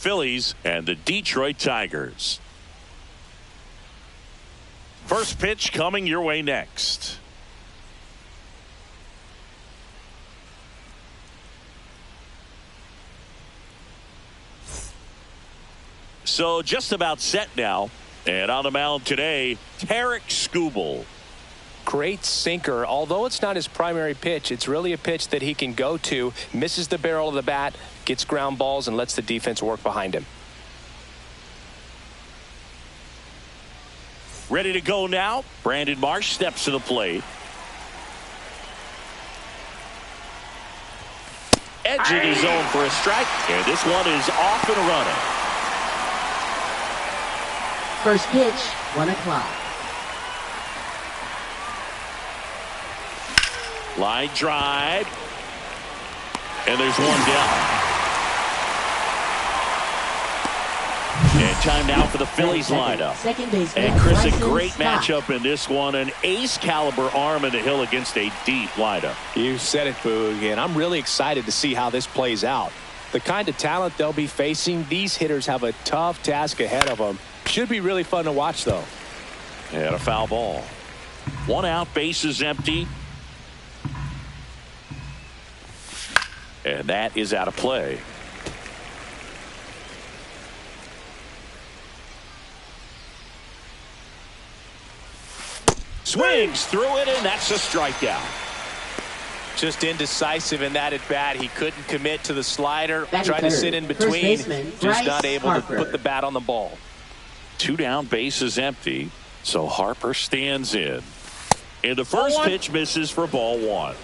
Phillies and the Detroit Tigers. First pitch coming your way next. So just about set now, and on the mound today, Tarek Skubal. Great sinker. Although it's not his primary pitch, it's really a pitch that he can go to, misses the barrel of the bat, gets ground balls, and lets the defense work behind him. Ready to go now. Brandon Marsh steps to the plate. Edging his zone for a strike, and this one is off and running. First pitch, 1 o'clock. Line drive. And there's one down. And time now for the Phillies lineup. And Chris, a great matchup in this one. An ace caliber arm in the hill against a deep lineup. You said it, Boog, and I'm really excited to see how this plays out. The kind of talent they'll be facing, these hitters have a tough task ahead of them. Should be really fun to watch, though. And a foul ball. One out, bases empty. And that is out of play. Swings through it, and that's a strikeout. Just indecisive in that at bat. He couldn't commit to the slider. Tried to sit in First between. baseman, Just not able Harper. to put the bat on the ball. 2 down, bases empty. So Harper stands in. And the first pitch misses for ball 1.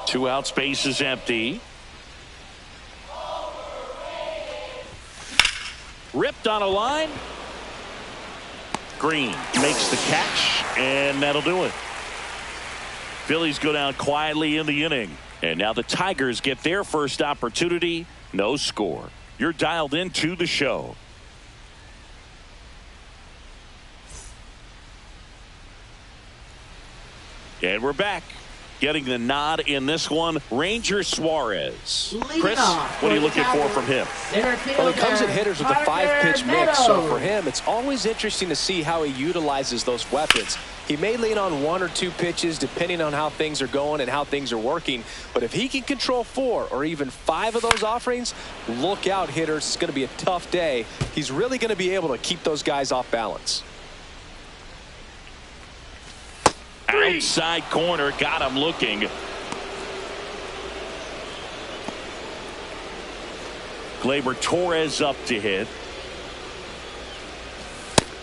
Two outs, bases empty. Ripped on a line. Green makes the catch, and that'll do it. Phillies go down quietly in the inning. And now the Tigers get their first opportunity. No score. You're dialed into the show. And we're back. Getting the nod in this one, Ranger Suarez. Chris, what are you looking for from him? Well, he comes at hitters with a 5-pitch mix, so for him, it's always interesting to see how he utilizes those weapons. He may lean on 1 or 2 pitches depending on how things are going and how things are working, but if he can control 4 or even 5 of those offerings, look out, hitters. It's going to be a tough day. He's really going to be able to keep those guys off balance. Outside corner, got him looking. Gleyber Torres up to hit.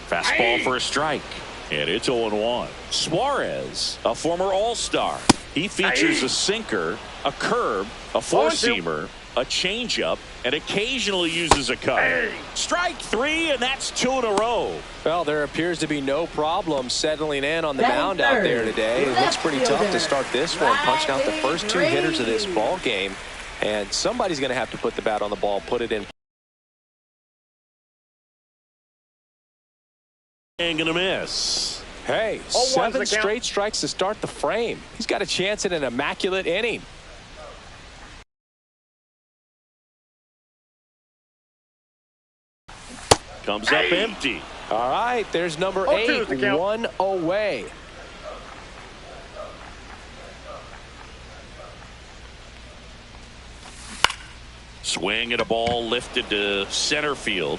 Fastball for a strike. And it's 0-1. Suarez, a former All-Star. He features a sinker, a curve, a four-seamer, a changeup, and occasionally uses a cut. Strike 3, and that's 2 in a row. Well, there appears to be no problem settling in on the mound out there today. It looks pretty tough to start this one, punching out the first 2 hitters of this ball game. And somebody's going to have to put the bat on the ball, put it in. Ain't gonna miss. Hey, 7 straight strikes to start the frame. He's got a chance at an immaculate inning. Comes up empty. All right, there's number 8, 1 away. Swing at a ball lifted to center field.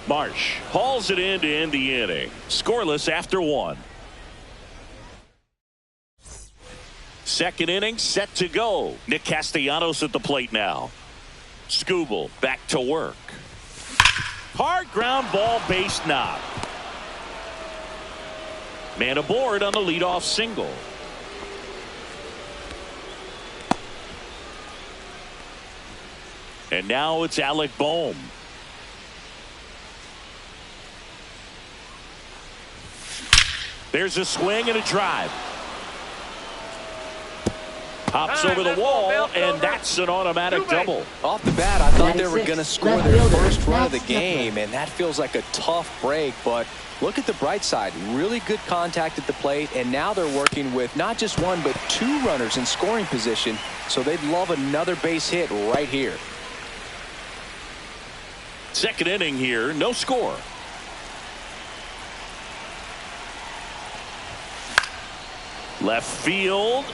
Marsh hauls it in to end the inning. Scoreless after 1. Second inning set to go. Nick Castellanos at the plate now. Skubal back to work. Hard ground ball, base knock. Man aboard on the leadoff single. And now it's Alec Bohm. There's a swing and a drive. Hops over the wall, and that's an automatic double. Off the bat, I thought they were going to score their first run of the That's game, and that feels like a tough break. But look at the bright side. Really good contact at the plate, and now they're working with not just one, but two runners in scoring position, so they'd love another base hit right here. Second inning here, no score. Left field.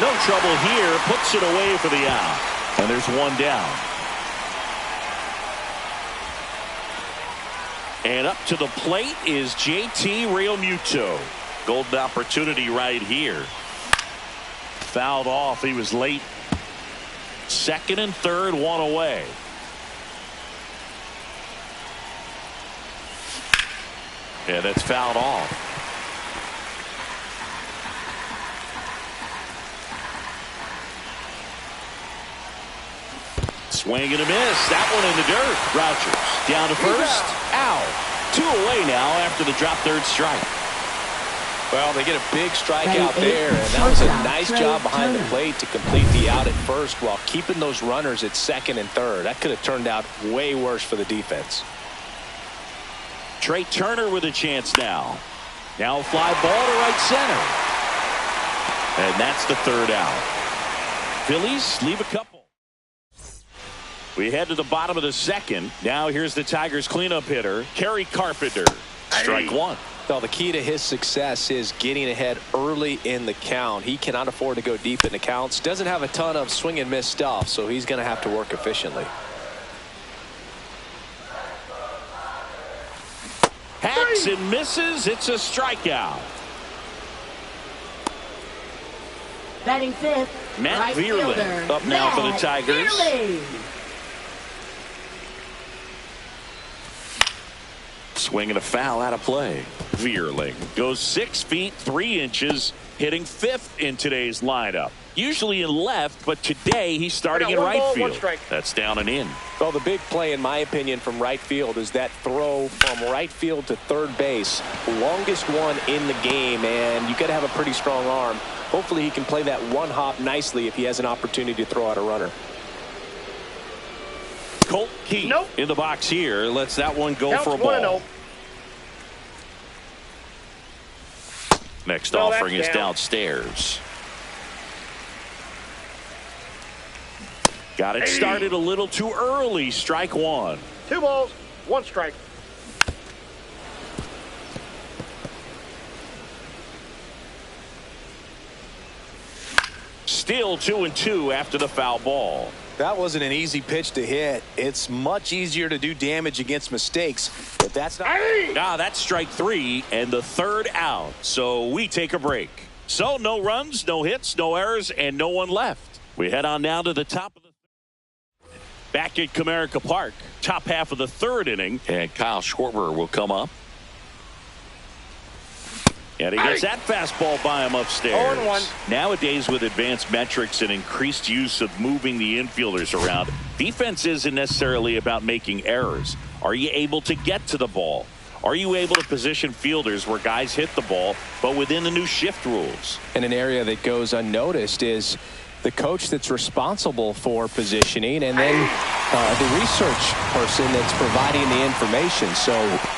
No trouble here. Puts it away for the out. And there's one down. And up to the plate is JT Realmuto. Golden opportunity right here. Fouled off. He was late. Second and third, one away. And that's fouled off. Swing and a miss. That one in the dirt. Rogers down to first. Out. 2 away now after the drop third strike. Well, they get a big strikeout there, and that was a nice job behind the plate to complete the out at first while keeping those runners at second and third. That could have turned out way worse for the defense. Trey Turner with a chance now. Now a fly ball to right center. And that's the third out. Phillies leave a couple. We head to the bottom of the second. Now here's the Tigers cleanup hitter, Kerry Carpenter. Strike one. Well, the key to his success is getting ahead early in the count. He cannot afford to go deep in the counts. Doesn't have a ton of swing and miss stuff, so he's going to have to work efficiently. Hacks and misses. It's a strikeout. Batting fifth, Matt right Vierling fielder, up now for the Matt Tigers. Vierling. Swing and a foul out of play. Vierling goes 6 feet 3 inches, hitting fifth in today's lineup. Usually in left, but today he's starting in right field. That's down and in. Well, the big play, in my opinion, from right field is that throw from right field to third base. Longest one in the game, and you got to have a pretty strong arm. Hopefully he can play that one hop nicely if he has an opportunity to throw out a runner. Colt Keith in the box here. Lets that one go for a ball. Next offering is downstairs. Got it started a little too early. Strike one. 2 balls, 1 strike. Still 2-2 after the foul ball. That wasn't an easy pitch to hit. It's much easier to do damage against mistakes, but that's not. That's strike 3 and the third out. So we take a break. So no runs, no hits, no errors, and no one left. We head on now to the top of the back at Comerica Park. Top half of the third inning, and Kyle Schwarber will come up. And he gets that fastball by him upstairs. 0-1. Nowadays, with advanced metrics and increased use of moving the infielders around, defense isn't necessarily about making errors. Are you able to get to the ball? Are you able to position fielders where guys hit the ball, but within the new shift rules? And an area that goes unnoticed is the coach that's responsible for positioning, and then the research person that's providing the information. So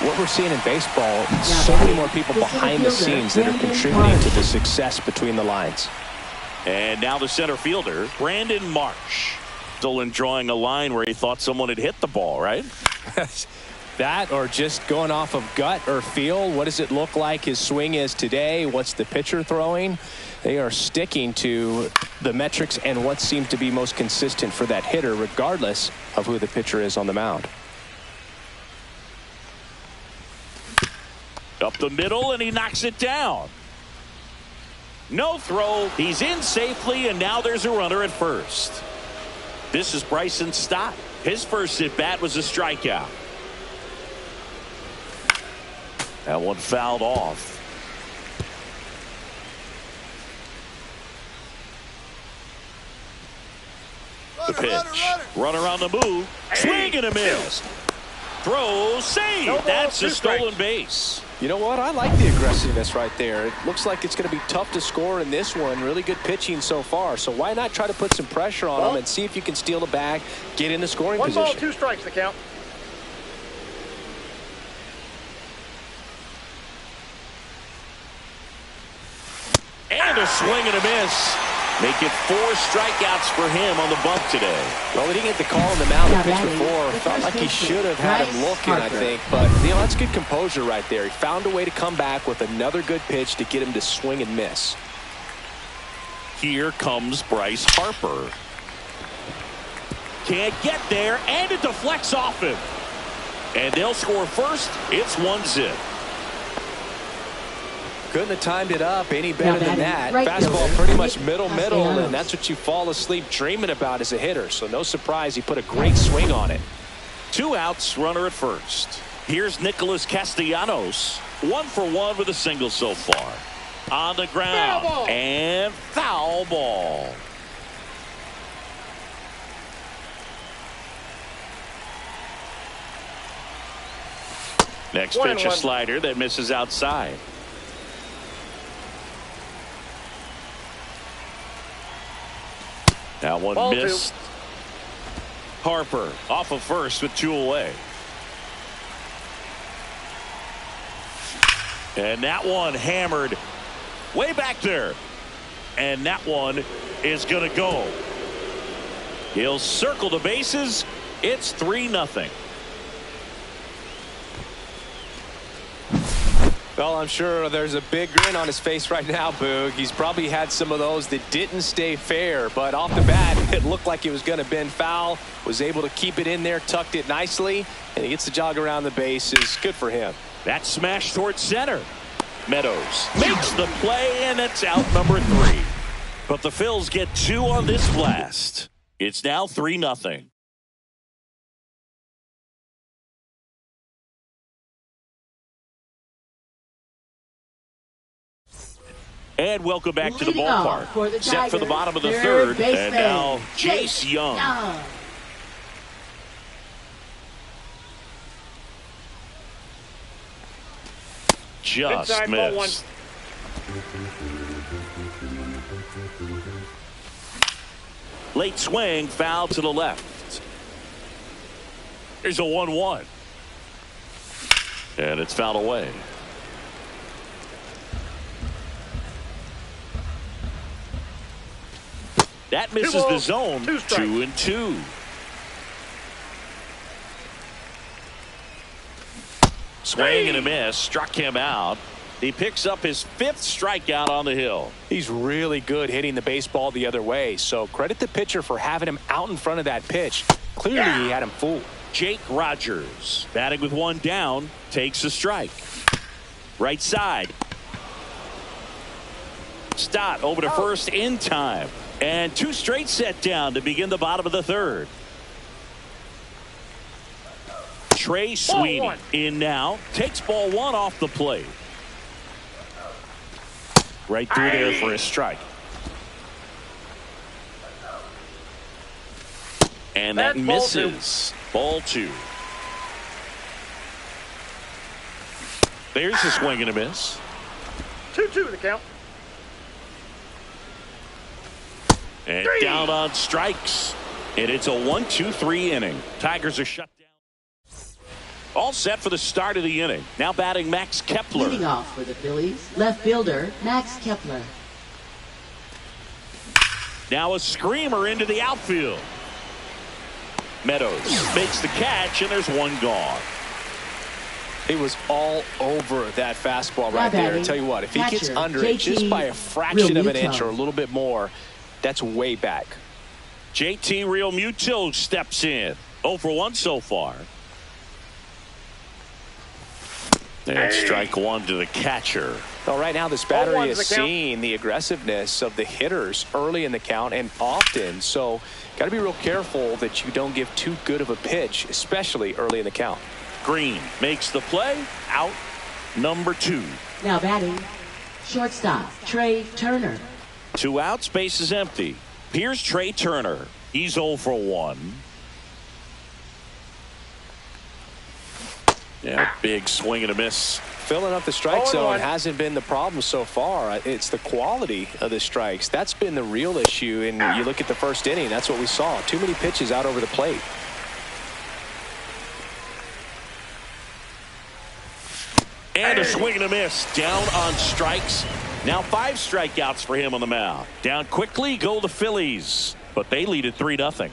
what we're seeing in baseball, so many more people behind the scenes that are contributing to the success between the lines. And now the center fielder, Brandon Marsh, still enjoying a line where he thought someone had hit the ball, right? That, or just going off of gut or feel. What does it look like his swing is today? What's the pitcher throwing? They are sticking to the metrics and what seems to be most consistent for that hitter, regardless of who the pitcher is on the mound. Up the middle, and he knocks it down. No throw. He's in safely, and now there's a runner at first. This is Bryson Stott. His first at-bat was a strikeout. That one fouled off. The pitch. Runner on the move. Swing and a miss. Throw, save. That's a stolen base. You know what? I like the aggressiveness right there. It looks like it's going to be tough to score in this one. Really good pitching so far. So why not try to put some pressure on him and see if you can steal the bag, get in the scoring position. 1 ball, 2 strikes to count. And a swing and a miss. Make it 4 strikeouts for him on the bump today. Well, he didn't get the call on the mound the pitch before. Felt like he should have had him looking, I think. But, that's good composure right there. He found a way to come back with another good pitch to get him to swing and miss. Here comes Bryce Harper. Can't get there, and it deflects off him. And they'll score first. It's 1-0. Couldn't have timed it up any better than that. Fastball pretty much middle, and that's what you fall asleep dreaming about as a hitter. So no surprise he put a great swing on it. 2 outs, runner at first. Here's Nicholas Castellanos. 1 for 1 with a single so far. On the ground. Foul ball. And foul ball. Next pitch, a slider that misses outside. That one Ball missed. 2. Harper off of first with 2 away. And that one hammered way back there. And that one is going to go. He'll circle the bases. It's 3-0. Well, I'm sure there's a big grin on his face right now, Boog. He's probably had some of those that didn't stay fair, but off the bat, it looked like it was going to bend foul. Was able to keep it in there, tucked it nicely, and he gets the jog around the bases. Good for him. That smash towards center. Meadows makes the play, and it's out number 3. But the Phils get 2 on this blast. It's now 3-0. And welcome back to the ballpark. Set for the bottom of the third. And now Jace Young. Just inside missed. Late swing, foul to the left. Here's a 1-1. And it's fouled away. That misses the zone. 2-2. Swing and a miss. Struck him out. He picks up his 5th strikeout on the hill. He's really good hitting the baseball the other way. So credit the pitcher for having him out in front of that pitch. Clearly he had him fooled. Jake Rogers batting with 1 down. Takes a strike. Right side. Stott over to first in time. And 2 straight set down to begin the bottom of the third. Trey Sweeney in now. Takes ball 1 off the plate. Right through there for a strike. And that misses. Ball 2. There's a swing and a miss. 2-2 the count. And down on strikes. And it's a 1-2-3 inning. Tigers are shut down. All set for the start of the inning. Now batting Max Kepler. Leading off for the Phillies, left fielder Max Kepler. Now a screamer into the outfield. Meadows makes the catch, and there's 1 gone. He was all over that fastball right there. I tell you what, if he gets under it just by a fraction of an inch or a little bit more, that's way back. JT Realmuto steps in. 0 for 1 so far. And strike 1 to the catcher. Well, right now this battery is seeing the aggressiveness of the hitters early in the count and often. So got to be real careful that you don't give too good of a pitch, especially early in the count. Green makes the play. Out number 2. Now batting shortstop Trey Turner. 2 outs, base is empty. Here's Trey Turner. He's 0 for 1. Yeah, big swing and a miss Filling up the strike zone 0-1. hasn't been the problem so far. It's the quality of the strikes. That's been the real issue. And you look at the first inning, that's what we saw. Too many pitches out over the plate. And a swing and a miss. Down on strikes. Now 5 strikeouts for him on the mound. Down quickly go the Phillies. But they lead at 3-0.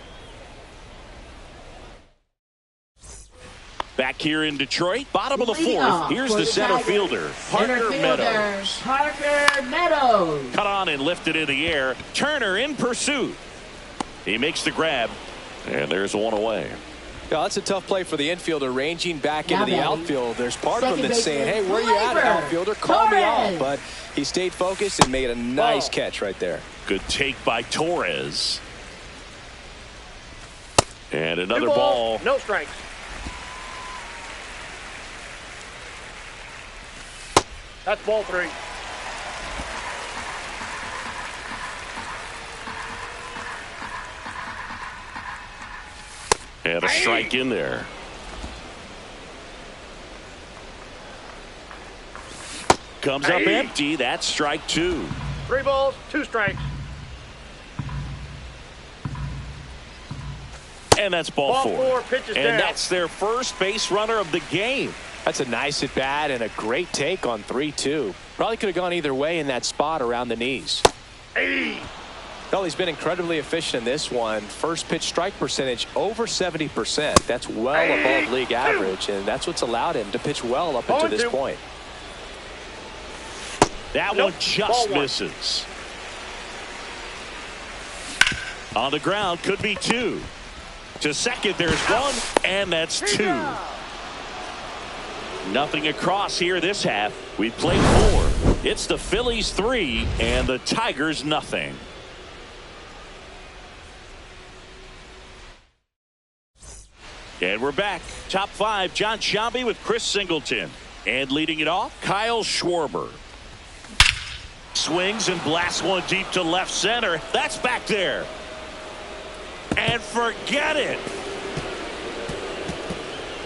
Back here in Detroit, bottom of the 4th. Here's the center fielder, Parker Meadows. Parker Meadows. Cut on and lifted in the air. Turner in pursuit. He makes the grab. And there's one away. Yeah, that's a tough play for the infielder, ranging back into the outfield. There's part of him that's saying, hey, where you at, outfielder? Call me out. But he stayed focused and made a nice catch right there. Good take by Torres. And another ball. No strikes. That's ball 3. And a strike in there. Comes up empty. That's strike 2. 3 balls, 2 strikes. And that's ball 4. Pitches and down. that's their first base runner of the game. That's a nice at bat and a great take on 3-2. Probably could have gone either way in that spot around the knees. Well, he's been incredibly efficient in this one. First pitch strike percentage over 70%. That's well above league average, and that's what's allowed him to pitch well up until this point. That one just misses. On the ground, could be 2. To second, there's 1, and that's 2. Nothing across here this half. We played 4. It's the Phillies 3 and the Tigers nothing. And we're back. Top 5, John Sciambi with Chris Singleton. And leading it off, Kyle Schwarber. Swings and blasts one deep to left center. That's back there. And forget it.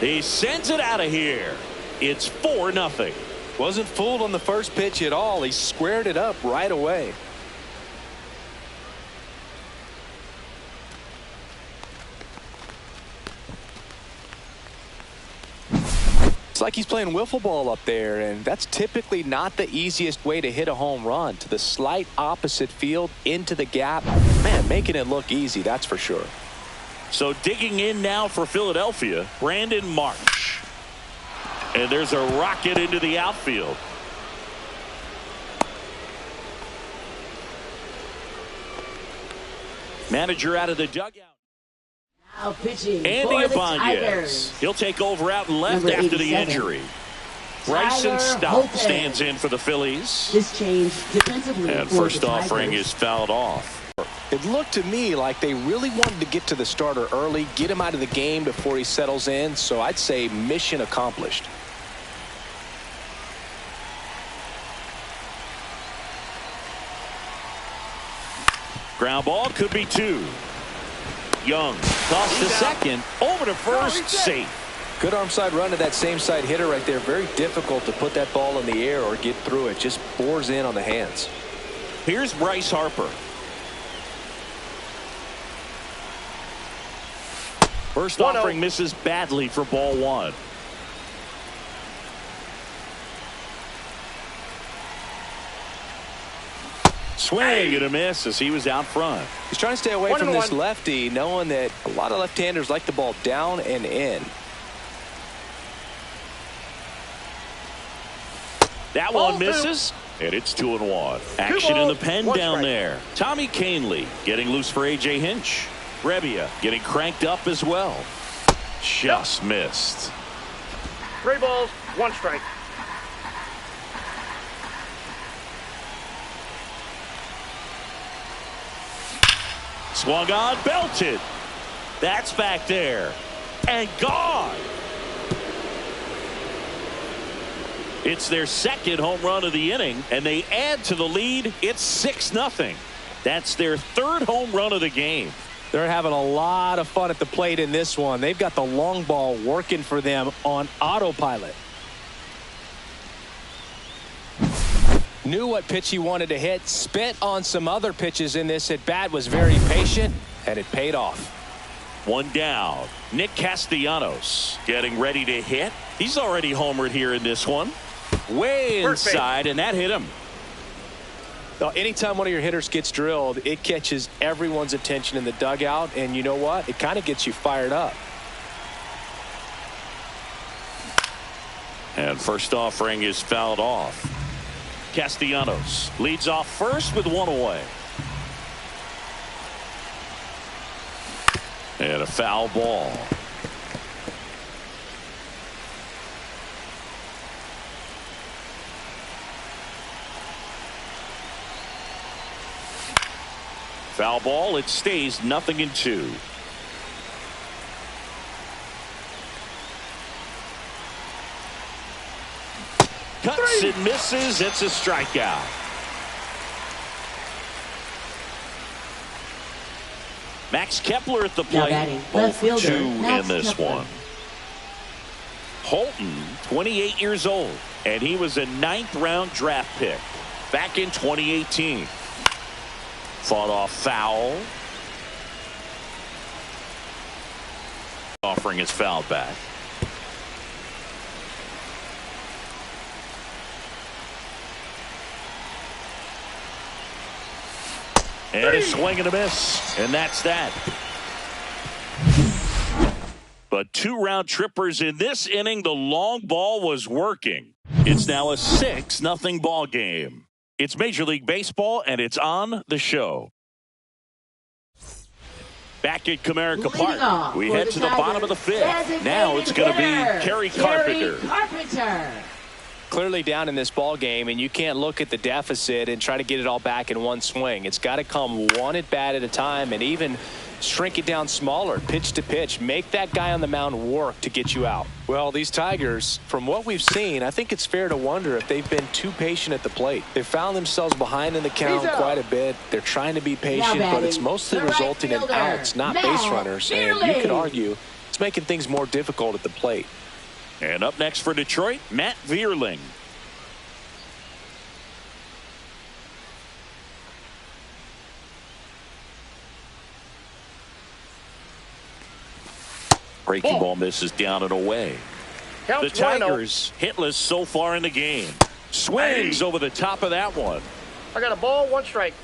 He sends it out of here. It's 4-0. Wasn't fooled on the first pitch at all. He squared it up right away. It's like he's playing wiffle ball up there, and that's typically not the easiest way to hit a home run. To the slight opposite field, into the gap. Man, making it look easy, that's for sure. So digging in now for Philadelphia, Brandon Marsh. And there's a rocket into the outfield. Manager out of the dugout. Now pitching Andy for the Ibanez. Tigers. He'll take over out and left Number after the 87. injury. Bryson Tyler Stout Holton. stands in for the Phillies. This change defensively. And for first the offering Tigers. is fouled off. It looked to me like they really wanted to get to the starter early, get him out of the game before he settles in. So I'd say mission accomplished. Ground ball could be 2. Young toss to second, over to first, safe. Good arm side run to that same side hitter right there. Very difficult to put that ball in the air or get through it. Just bores in on the hands. Here's Bryce Harper. First offering misses badly for ball 1. Swing and a miss as he was out front. He's trying to stay away from this lefty, knowing that a lot of left-handers like the ball down and in. That one misses, and it's 2-1. Action in the pen down there. Tommy Kahnle getting loose for A.J. Hinch. Rebbia getting cranked up as well. Just missed. 3 balls, 1 strike. Swung on, belted. That's back there. And gone. It's their second home run of the inning, and they add to the lead. It's 6-0. That's their 3rd home run of the game. They're having a lot of fun at the plate in this one. They've got the long ball working for them on autopilot. Knew what pitch he wanted to hit. Spit on some other pitches in this at bat. Was very patient, and it paid off. One down. Nick Castellanos getting ready to hit. He's already homered here in this one. Way inside, and that hit him. Now, anytime one of your hitters gets drilled, it catches everyone's attention in the dugout, and you know what? It kind of gets you fired up. And first offering is fouled off. Castellanos leads off first with one away. And a foul ball. Foul ball. It stays 0-2. Cuts and misses. It's a strikeout. Max Kepler at the plate. 0-2 in this one. Holton, 28 years old, and he was a 9th-round draft pick back in 2018. Fought off foul. Offering is fouled back. And a swing and a miss, and that's that. But 2 round trippers in this inning. The long ball was working. It's now a 6-0 ball game. It's Major League Baseball, and it's on the show. Back at Comerica Park, we head to the bottom of the 5th. Now it's going to be Kerry Carpenter. Clearly down in this ball game, and you can't look at the deficit and try to get it all back in one swing. It's got to come one at bat at a time, and even shrink it down smaller, pitch to pitch. Make that guy on the mound work to get you out. Well, these Tigers, from what we've seen, I think it's fair to wonder if they've been too patient at the plate. They've found themselves behind in the count quite a bit. They're trying to be patient, but it's mostly resulting in outs, not base runners. And you could argue it's making things more difficult at the plate. And up next for Detroit, Matt Vierling. Breaking ball misses down and away. The Tigers hitless so far in the game. Swings over the top of that one. I got a ball, 1 strike.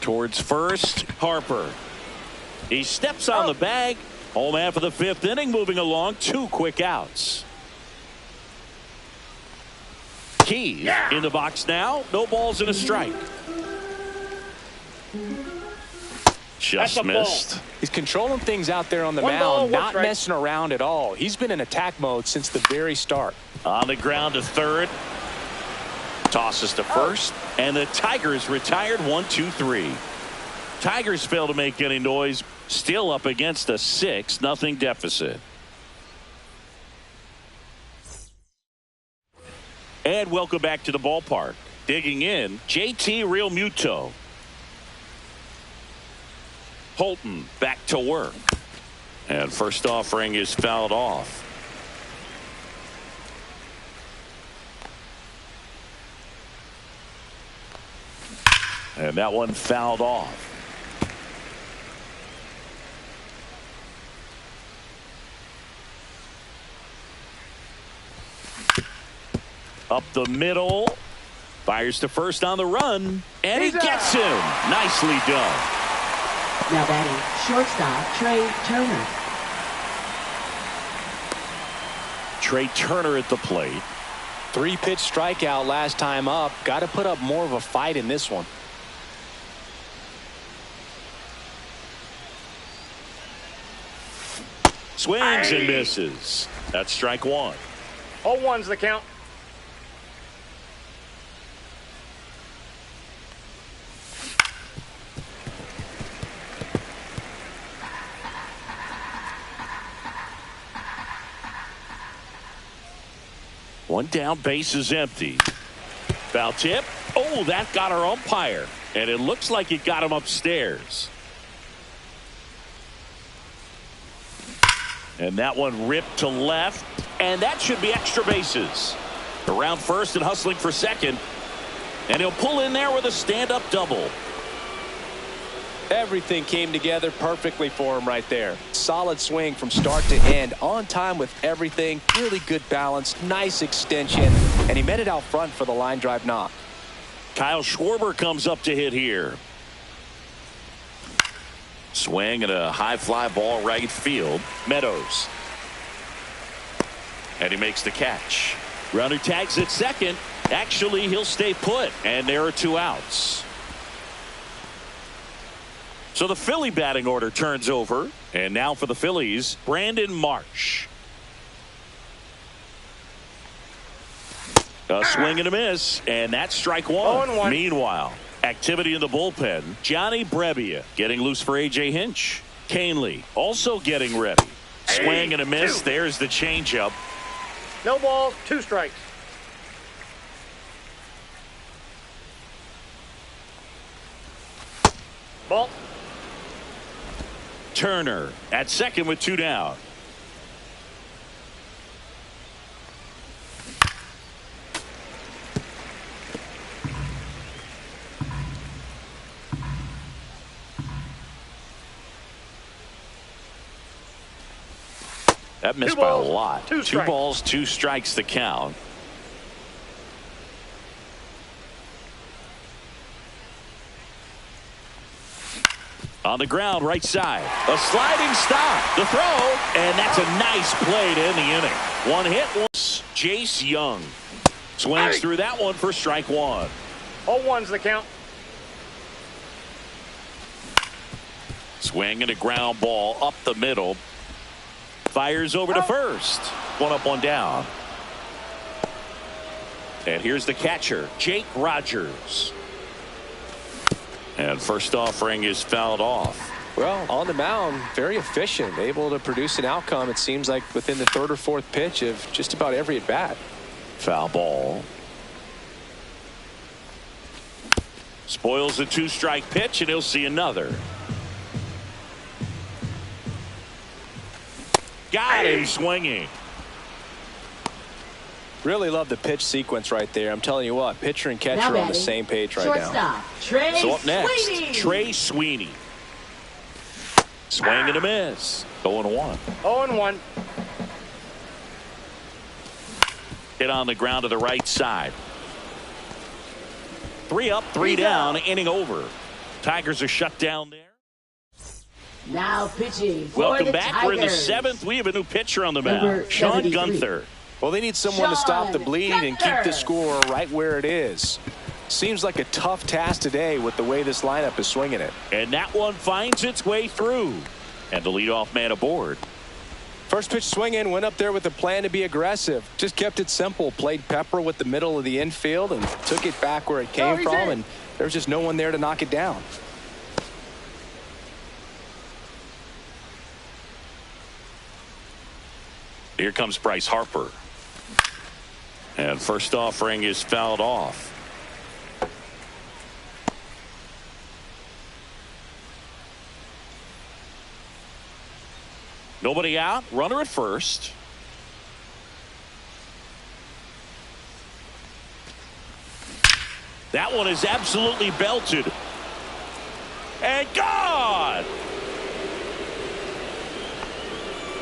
Towards first, Harper. He steps on the bag. Home half of the 5th inning, moving along. 2 quick outs. Key in the box now. No balls and a strike. Just missed. He's controlling things out there on the mound, not messing around at all. He's been in attack mode since the very start. On the ground to third. Tosses to first. And the Tigers retired 1-2-3. Tigers fail to make any noise. Still up against a 6-0 deficit. And welcome back to the ballpark. Digging in, JT Realmuto. Holton back to work. And first offering is fouled off. And that one fouled off. Up the middle. Fires to first on the run. And he gets him. Nicely done. Now batting, shortstop, Trey Turner. Trey Turner at the plate. 3-pitch strikeout last time up. Got to put up more of a fight in this one. Swings and misses. That's strike 1. All 1's the count. One down, base is empty. Foul tip. Oh, that got our umpire. And it looks like it got him upstairs. And that one ripped to left. And that should be extra bases. Around first and hustling for second. And he'll pull in there with a stand-up double. Everything came together perfectly for him right there. Solid swing from start to end. On time with everything. Really good balance. Nice extension. And he met it out front for the line drive knock. Kyle Schwarber comes up to hit here. Swing and a high fly ball right field. Meadows. And he makes the catch. Runner tags at second. Actually, he'll stay put. And there are 2 outs. So the Philly batting order turns over. And now for the Phillies, Brandon Marsh. A swing and a miss. And that's strike 1. Meanwhile, activity in the bullpen. Johnny Brebbia getting loose for A.J. Hinch. Canely also getting ready. Swing and a miss. There's the changeup. No balls, 2 strikes. Ball. Turner at second with 2 down. That missed by a lot. 2 balls, 2 strikes to count. On the ground, right side. A sliding stop. The throw. And that's a nice play to end the inning. 1 hit. Jace Young swings through that one for strike 1. 0-1's the count. Swing and a ground ball up the middle. Fires over to first. 1 up, 1 down. And here's the catcher, Jake Rogers. And first offering is fouled off. Well, on the mound, very efficient, able to produce an outcome, it seems like, within the 3rd or 4th pitch of just about every at bat. Foul ball. Spoils a 2-strike pitch, and he'll see another. Got him swinging. Really love the pitch sequence right there. I'm telling you what, pitcher and catcher on the same page right now. So up next, Trey Sweeney. Swing and a miss. 0-1. 0-1. Hit on the ground to the right side. 3 up, 3 down, inning over. Tigers are shut down there. Now pitching for Welcome the back. Tigers. We're in the 7th. We have a new pitcher on the mound, Sean 73. Gunther. Well, they need someone to stop the bleeding and keep the score right where it is. Seems like a tough task today with the way this lineup is swinging it. And that one finds its way through. And the leadoff man aboard. First pitch swing in, went up there with a plan to be aggressive. Just kept it simple. Played pepper with the middle of the infield and took it back where it came from. And there was just no one there to knock it down. Here comes Bryce Harper. And first offering is fouled off. Nobody out. Runner at first. That one is absolutely belted. And gone.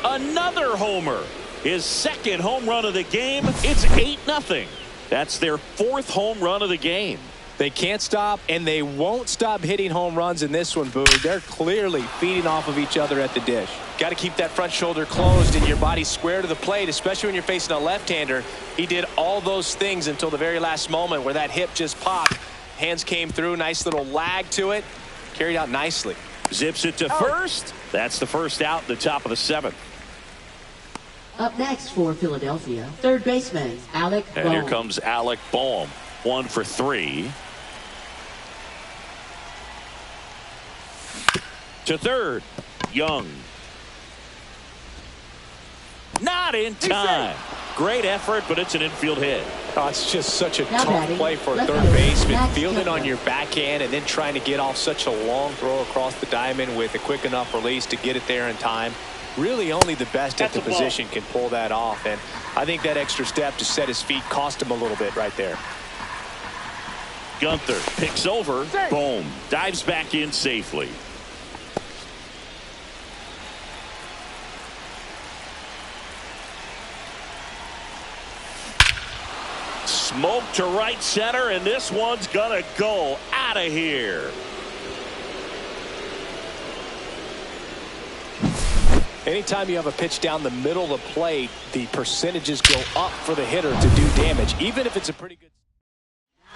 Another homer. His 2nd home run of the game. It's 8-0. That's their 4th home run of the game. They can't stop, and they won't stop hitting home runs in this one, Boo. They're clearly feeding off of each other at the dish. Got to keep that front shoulder closed and your body square to the plate, especially when you're facing a left-hander. He did all those things until the very last moment where that hip just popped. Hands came through, nice little lag to it. Carried out nicely. Zips it to first. That's the first out in the top of the 7th. Up next for Philadelphia, third baseman, Alec Bohm. And here comes Alec Bohm. 1 for 3. To third, Young. Not in time. Great effort, but it's an infield hit. Oh, it's just such a Now tough batting, play for a left third fielder, baseman. Max Fielding on Kepler. your backhand and then trying to get off such a long throw across the diamond with a quick enough release to get it there in time. Really only the best at the That's a ball. position can pull that off, and I think that extra step to set his feet cost him a little bit right there. Gunther picks over. Boom. Dives back in safely. Smoke to right center, and this one's gonna go out of here. Anytime you have a pitch down the middle of the plate, the percentages go up for the hitter to do damage, even if it's a pretty good.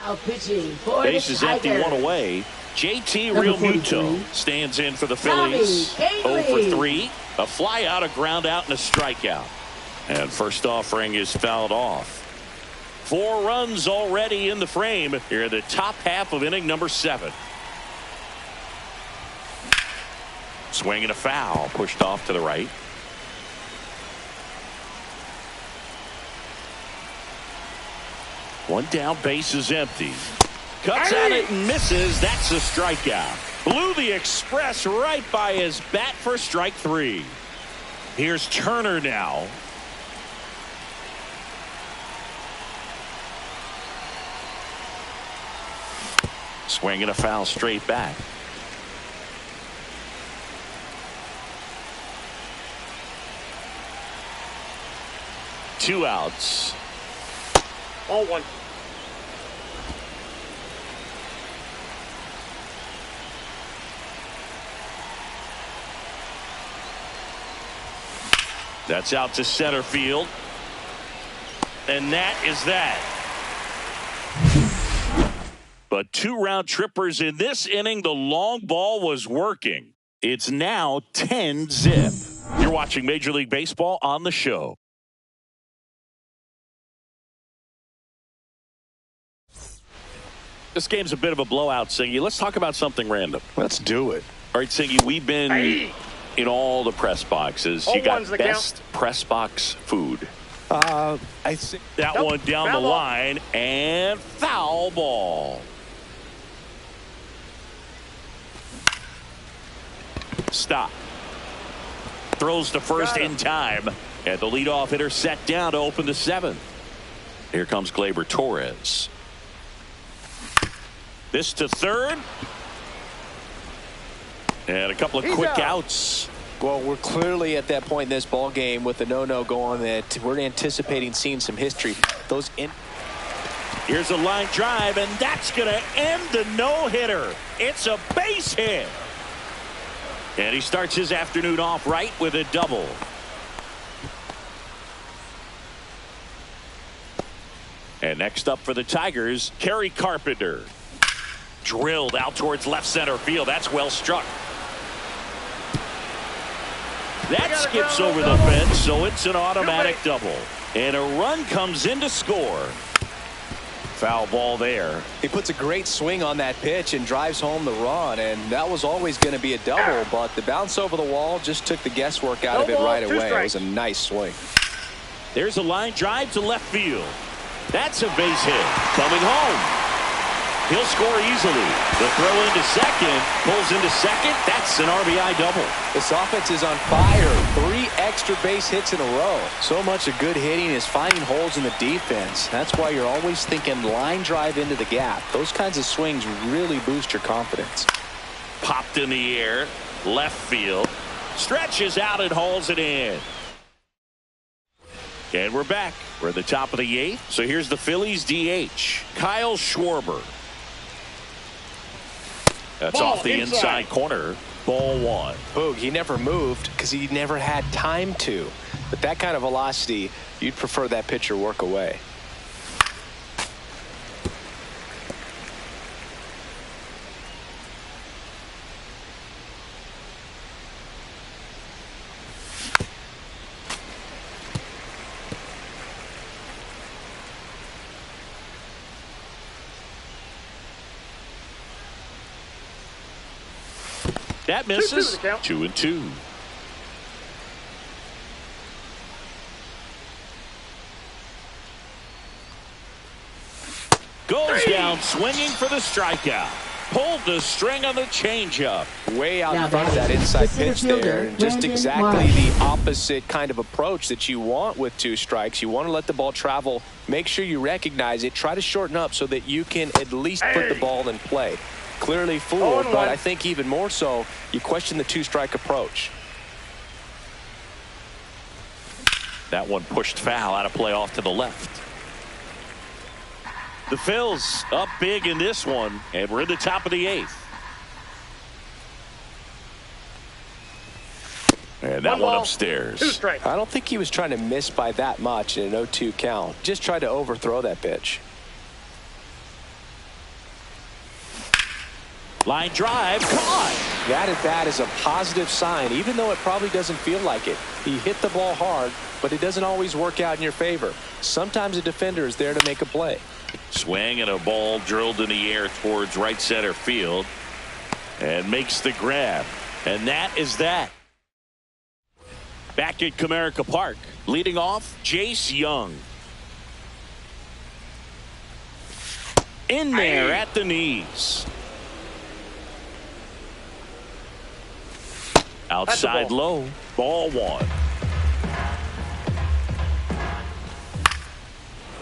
Now pitching for Base the is empty, Tigers. one away. JT Number Realmuto 43. stands in for the Phillies. Tommy 0 for Haley. 3. A fly out, a ground out, and a strikeout. And first offering is fouled off. 4 runs already in the frame here in the top half of inning number 7. Swing and a foul, pushed off to the right. One down, base is empty. Cuts at it and misses. That's a strikeout. Blew the express right by his bat for strike 3. Here's Turner now. Swing and a foul straight back. Two outs. 0-1. That's out to center field. And that is that. But 2 round trippers in this inning. The long ball was working. It's now 10-zip. You're watching Major League Baseball on the show. This game's a bit of a blowout, Singy. Let's talk about something random. Let's do it. All right, Singy, we've been in all the press boxes. You got 0-1's the best press box food. I think That Nope. one down Foul the ball. line, and foul ball. Stop. Throws to first Got him. in time. And the leadoff hitter set down to open the 7th. Here comes Gleyber Torres. This to third. And a couple of He's quick out. outs. Well, we're clearly at that point in this ball game with the no-no going that we're anticipating seeing some history. Those in. Here's a line drive, and that's going to end the no-hitter. It's a base hit. And he starts his afternoon off right with a double. And next up for the Tigers, Kerry Carpenter. Drilled out towards left center field. That's well struck. That skips over the fence, so it's an automatic double. And a run comes in to score. Foul ball there. He puts a great swing on that pitch and drives home the run, and that was always going to be a double, but the bounce over the wall just took the guesswork out of it No ball, right 2 away. It was strikes. a nice swing. There's a line drive to left field. That's a base hit. Coming home. He'll score easily. The throw into second. Pulls into second. That's an RBI double. This offense is on fire. 3 extra base hits in a row. So much of good hitting is finding holes in the defense. That's why you're always thinking line drive into the gap. Those kinds of swings really boost your confidence. Popped in the air. Left field. Stretches out and hauls it in. And we're back. We're at the top of the 8th. So here's the Phillies DH. Kyle Schwarber. That's Ball off the inside corner. Ball 1. Boog, he never moved because he never had time to. But that kind of velocity, you'd prefer that pitcher work away. That misses. 2-2 the count. 2-2. Goes down swinging for the strikeout. pulled the string on the changeup. Way out Now in front of that batting, inside the center pitch there. fielder, And just Brandon exactly Marsh. the opposite kind of approach that you want with 2 strikes. You want to let the ball travel. Make sure you recognize it. Try to shorten up so that you can at least put the ball in play. Clearly fooled, but I think even more so, you question the 2-strike approach. That one pushed foul out of play off to the left. The Phils up big in this one, and we're in the top of the 8th. And that one upstairs. 2 strikes. I don't think he was trying to miss by that much in an 0-2 count. Just tried to overthrow that pitch. Line drive, caught. That at bat is a positive sign, even though it probably doesn't feel like it. He hit the ball hard, but it doesn't always work out in your favor. Sometimes a defender is there to make a play. Swing and a ball drilled in the air towards right center field. And makes the grab. And that is that. Back at Comerica Park, leading off, Jace Young. In there at the knees. Outside low, ball 1.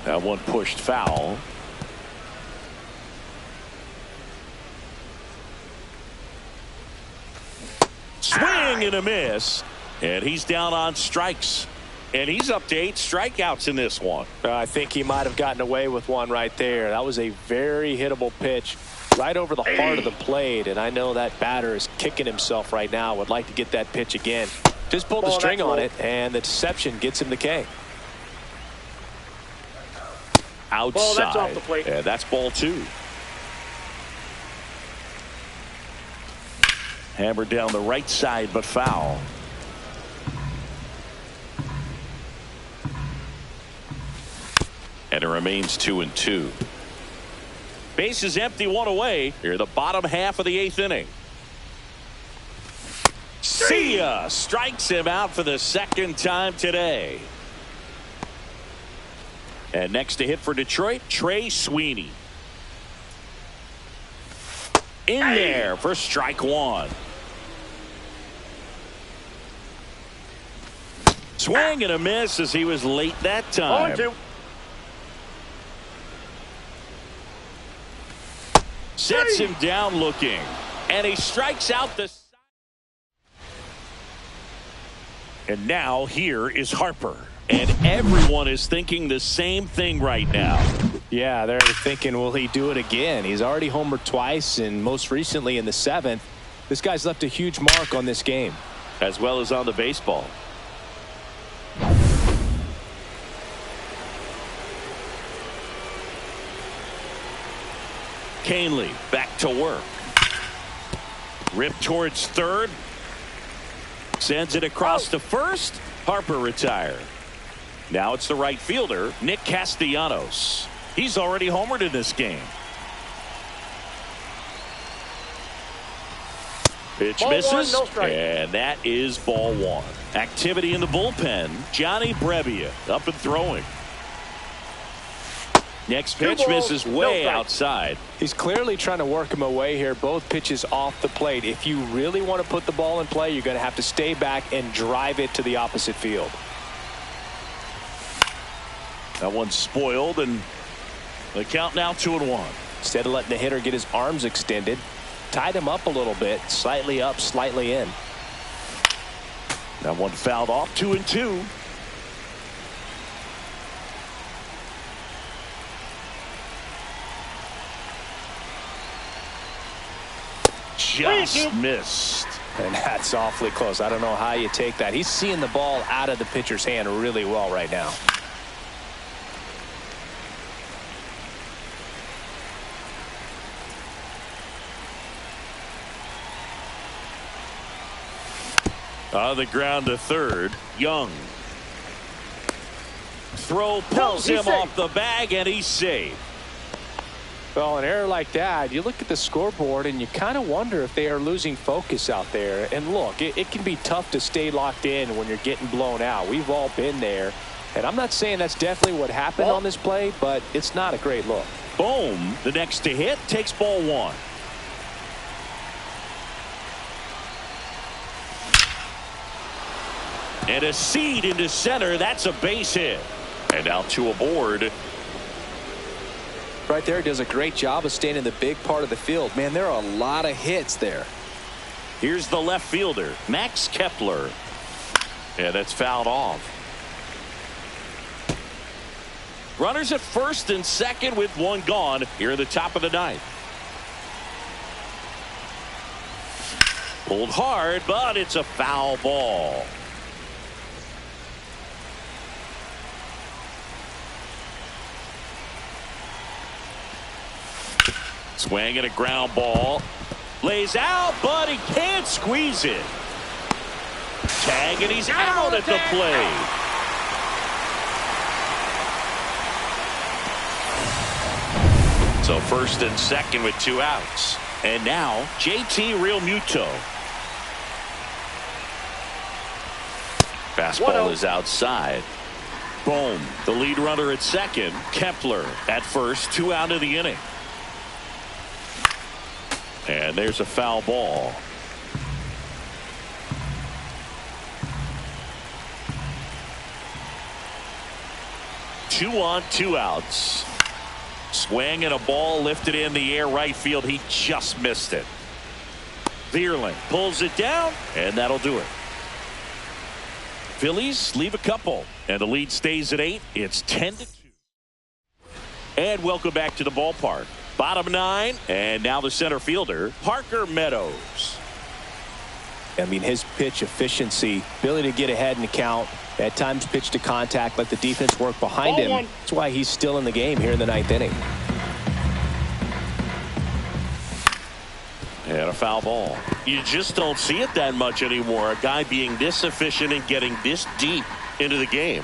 That one pushed foul. Swing and a miss. And he's down on strikes. And he's up to 8 strikeouts in this one. I think he might have gotten away with one right there. That was a very hittable pitch right over the heart of the plate. And I know that batter is kicking himself right now. Would like to get that pitch again. Just pulled the string on it, and the deception gets him the K. Outside. That's off the plate. And that's ball 2. Hammered down the right side, but foul. And it remains 2-2. Base is empty, 1 away. Here, the bottom half of the 8th inning. See ya! Strikes him out for the 2nd time today. And next to hit for Detroit, Trey Sweeney. In there for strike 1. Swing and a miss as he was late that time. 0-2. Sets him down looking. And he strikes out the. And now here is Harper. And everyone is thinking the same thing right now. Yeah, they're thinking, will he do it again? He's already homered twice, and most recently in the 7th. This guy's left a huge mark on this game. As well as on the baseball. Canely back to work. Ripped towards third. Sends it across to first. Harper retired. Now it's the right fielder, Nick Castellanos. He's already homered in this game. Pitch Ball misses, 1, no strike. and that is ball 1. Activity in the bullpen. Johnny Brebbia up and throwing. Next pitch misses way outside. He's clearly trying to work him away here. Both pitches off the plate. If you really want to put the ball in play, you're going to have to stay back and drive it to the opposite field. That one's spoiled, and the count now 2-1. Instead of letting the hitter get his arms extended, tied him up a little bit, slightly up, slightly in. That one fouled off, 2-2. Just missed. And that's awfully close. I don't know how you take that. He's seeing the ball out of the pitcher's hand really well right now. On the ground to third, Young. Throw pulls him off the bag, and he's safe. Well, an error like that, you look at the scoreboard and you kind of wonder if they are losing focus out there. And look, it can be tough to stay locked in when you're getting blown out. We've all been there. And I'm not saying that's definitely what happened on this play, but it's not a great look. Bohm, the next to hit, takes ball 1. And a seed into center. That's a base hit. And now two aboard. Right there, does a great job of staying in the big part of the field. Man, there are a lot of hits there. Here's the left fielder, Max Kepler. And that's fouled off. Runners at first and second with one gone here in the top of the ninth. Pulled hard, but it's a foul ball. Swing and a ground ball. Lays out, but he can't squeeze it. Tag, and he's out at the plate. So first and second with two outs. And now JT Realmuto. Fastball is outside. Boom. The lead runner at second. Kepler at first. Two out of the inning. And there's a foul ball. Two on, two outs. Swing and a ball lifted in the air right field. He just missed it. Vierling pulls it down, and that'll do it. Phillies leave a couple, and the lead stays at 8. It's 10-2. And welcome back to the ballpark. Bottom 9, and now the center fielder, Parker Meadows. I mean, his pitch efficiency, ability to get ahead in the count, at times pitch to contact, let the defense work behind him. That's why he's still in the game here in the 9th inning. And a foul ball. You just don't see it that much anymore. A guy being this efficient and getting this deep into the game.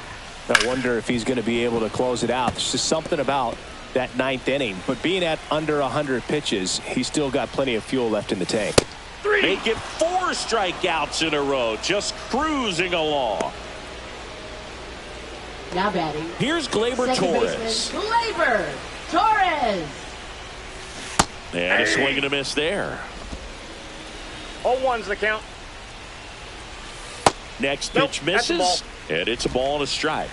I wonder if he's going to be able to close it out. There's just something about that 9th inning. But being at under 100 pitches, he's still got plenty of fuel left in the tank. Make it 4 strikeouts in a row. Just cruising along. Now batting. Here's Gleyber Torres. Baseman, Gleyber Torres. And a swing and a miss there. 0-1's the count. Next pitch misses. And it's a ball and a strike.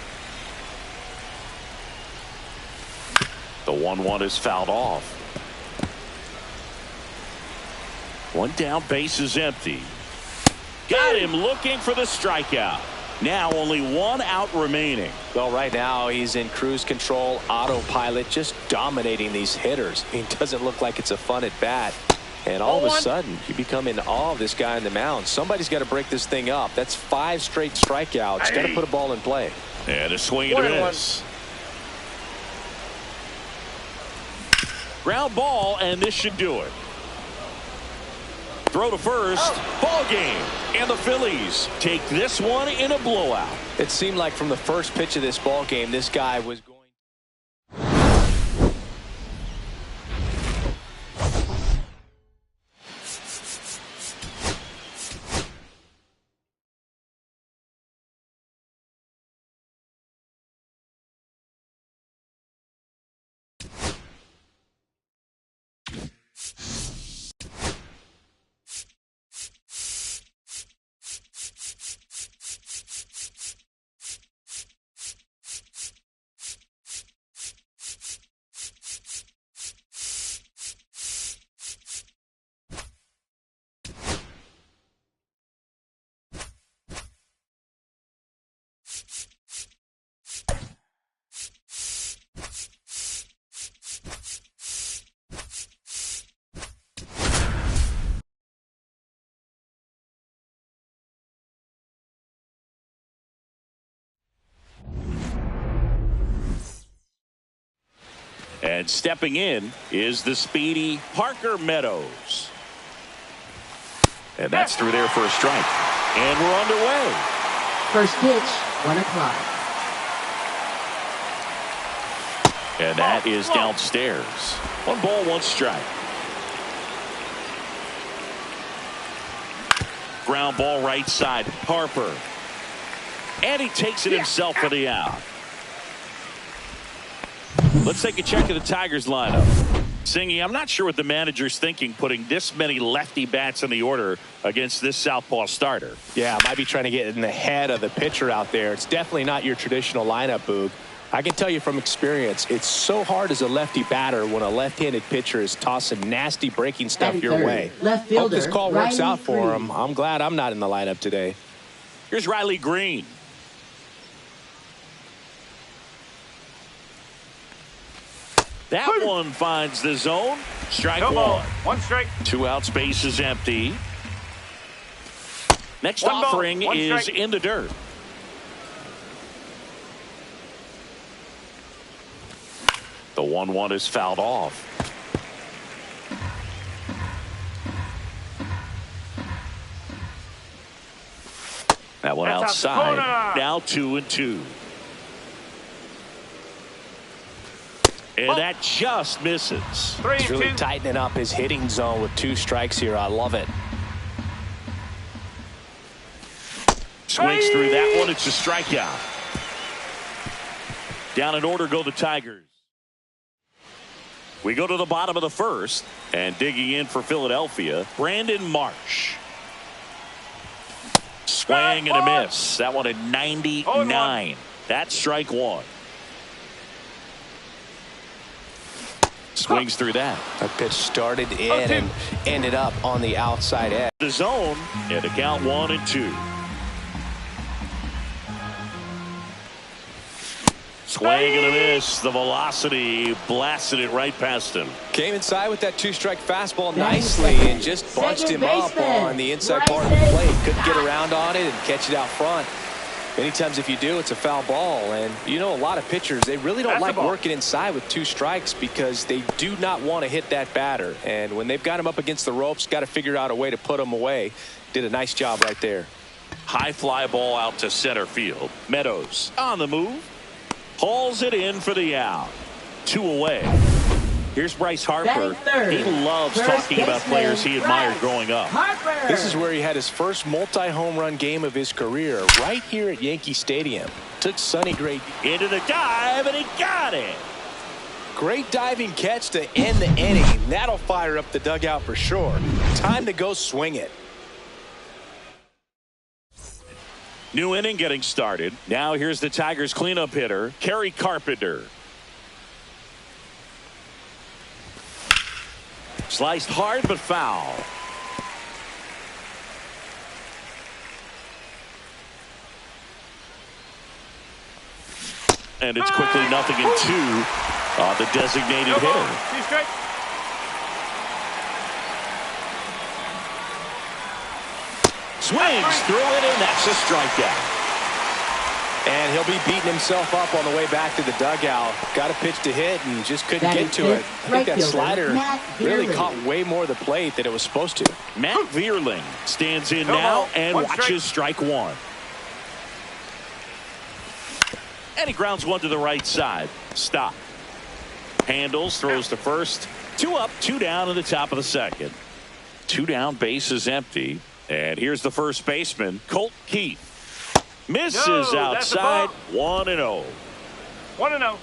The 1-1 is fouled off. One down, base is empty. Got him looking for the strikeout. Now only one out remaining. Well, right now he's in cruise control, autopilot, just dominating these hitters. I mean, it doesn't look like it's a fun at bat. And all of a sudden, you become in awe of this guy on the mound. Somebody's got to break this thing up. That's 5 straight strikeouts. Got to put a ball in play. And a swing and a miss. Ground ball, and this should do it. Throw to first. Ball game. And the Phillies take this one in a blowout. It seemed like from the first pitch of this ball game, this guy was going. And stepping in is the speedy Parker Meadows. And that's through there for a strike. And we're underway. First pitch, 1 o'clock. And that is downstairs. 1 ball, 1 strike. Ground ball right side, Harper. And he takes it himself for the out. Let's take a check of the Tigers lineup. Singy, I'm not sure what the manager's thinking putting this many lefty bats in the order against this southpaw starter. Yeah, might be trying to get in the head of the pitcher out there. It's definitely not your traditional lineup, Boog. I can tell you from experience, it's so hard as a lefty batter when a left-handed pitcher is tossing nasty breaking stuff your way. Left Hope fielder, this call works Riley out for Green. him. I'm glad I'm not in the lineup today. Here's Riley Green. That one finds the zone. Strike one. One strike. 2 outs, base is empty. Next One ball, offering one is strike. in the dirt. The 1-1 is fouled off. That one That's outside. out the corner. Now 2-2. And that just misses. 3-2. He's really tightening up his hitting zone with 2 strikes here. I love it. Swings through that one. It's a strikeout. Down in order go the Tigers. We go to the bottom of the first. And digging in for Philadelphia, Brandon Marsh. Swing and a miss. That one at 99. That's strike one. Swings through that. That pitch started in and ended up on the outside edge. The zone and a count 1-2. Swing and a miss. The velocity blasted it right past him. Came inside with that 2-strike fastball nicely and just bunched him up on the inside part of the plate. Couldn't get around on it and catch it out front. Many times if you do, it's a foul ball. And you know, a lot of pitchers, they really don't like working inside with 2 strikes because they do not want to hit that batter. And when they've got him up against the ropes, got to figure out a way to put him away. Did a nice job right there. High fly ball out to center field. Meadows on the move. Hauls it in for the out. 2 away. Here's Bryce Harper. He loves talking about players he admired growing up. This is where he had his first multi-home run game of his career, right here at Yankee Stadium. Took Sonny Gray into the dive, and he got it. Great diving catch to end the inning. That'll fire up the dugout for sure. Time to go swing it. New inning getting started. Now here's the Tigers cleanup hitter, Kerry Carpenter. Sliced hard but foul. And it's quickly 0-2 on the designated hitter. 2 strikes. Swings through it, and that's a strikeout. And he'll be beating himself up on the way back to the dugout. Got a pitch to hit and just couldn't get to it. I think that slider really caught way more of the plate than it was supposed to. Matt Vierling stands in now and watches strike one. And he grounds one to the right side. Stop. Handles, throws to first. 2 up, 2 down in the top of the second. 2 down, base is empty. And here's the first baseman, Colt Keith. Misses outside, 1-0. 1-0.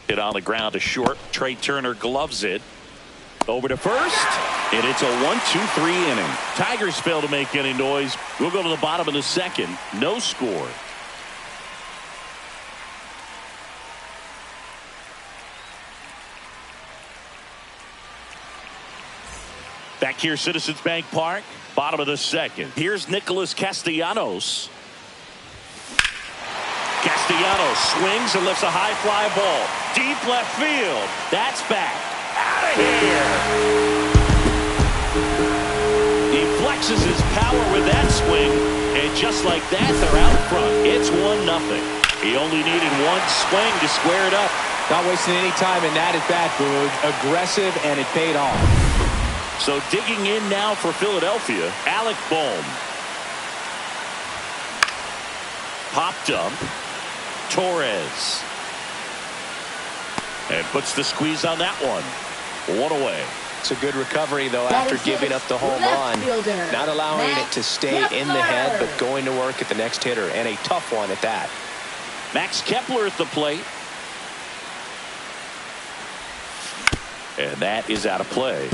Hit on the ground to short. Trey Turner gloves it. Over to first. And it's a 1-2-3 inning. Tigers fail to make any noise. We'll go to the bottom of the second. No score. Back here, Citizens Bank Park. Bottom of the second. Here's Nicholas Castellanos. Castellanos swings and lifts a high fly ball. Deep left field. That's back. Out of here. He flexes his power with that swing. And just like that, they're out front. It's 1-0. He only needed 1 swing to square it up. Not wasting any time in that at bat, Boog. Aggressive, and it paid off. So digging in now for Philadelphia, Alec Bohm. Pop dump. Torres. And puts the squeeze on that one. 1 away. It's a good recovery, though, after giving up the home run. Not allowing it to stay in the head, but going to work at the next hitter, and a tough one at that. Max Kepler at the plate. And that is out of play.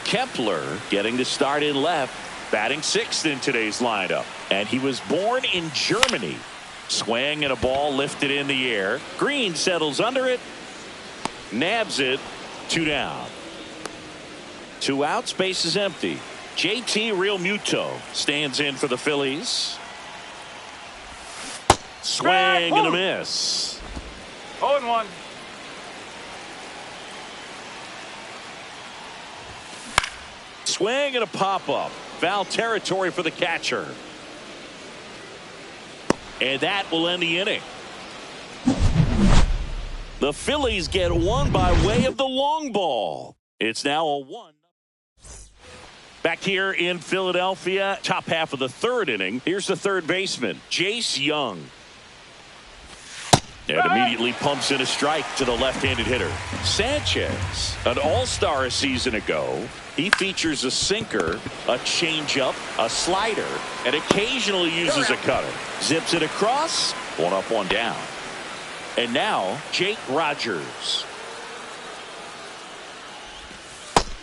Kepler getting to start in left, batting sixth in today's lineup. And he was born in Germany. Swing and a ball lifted in the air. Green settles under it. Nabs it. 2 down. 2 outs, base is empty. JT Realmuto stands in for the Phillies. Swing and a miss. 0-1. Swing and a pop-up. Foul territory for the catcher. And that will end the inning. The Phillies get one by way of the long ball. It's now a 1. Back here in Philadelphia, top half of the third inning. Here's the third baseman, Jace Young. And immediately pumps in a strike to the left-handed hitter. Sanchez, an all-star a season ago. He features a sinker, a changeup, a slider, and occasionally uses a cutter. Zips it across, 1 up, 1 down. And now, Jake Rogers.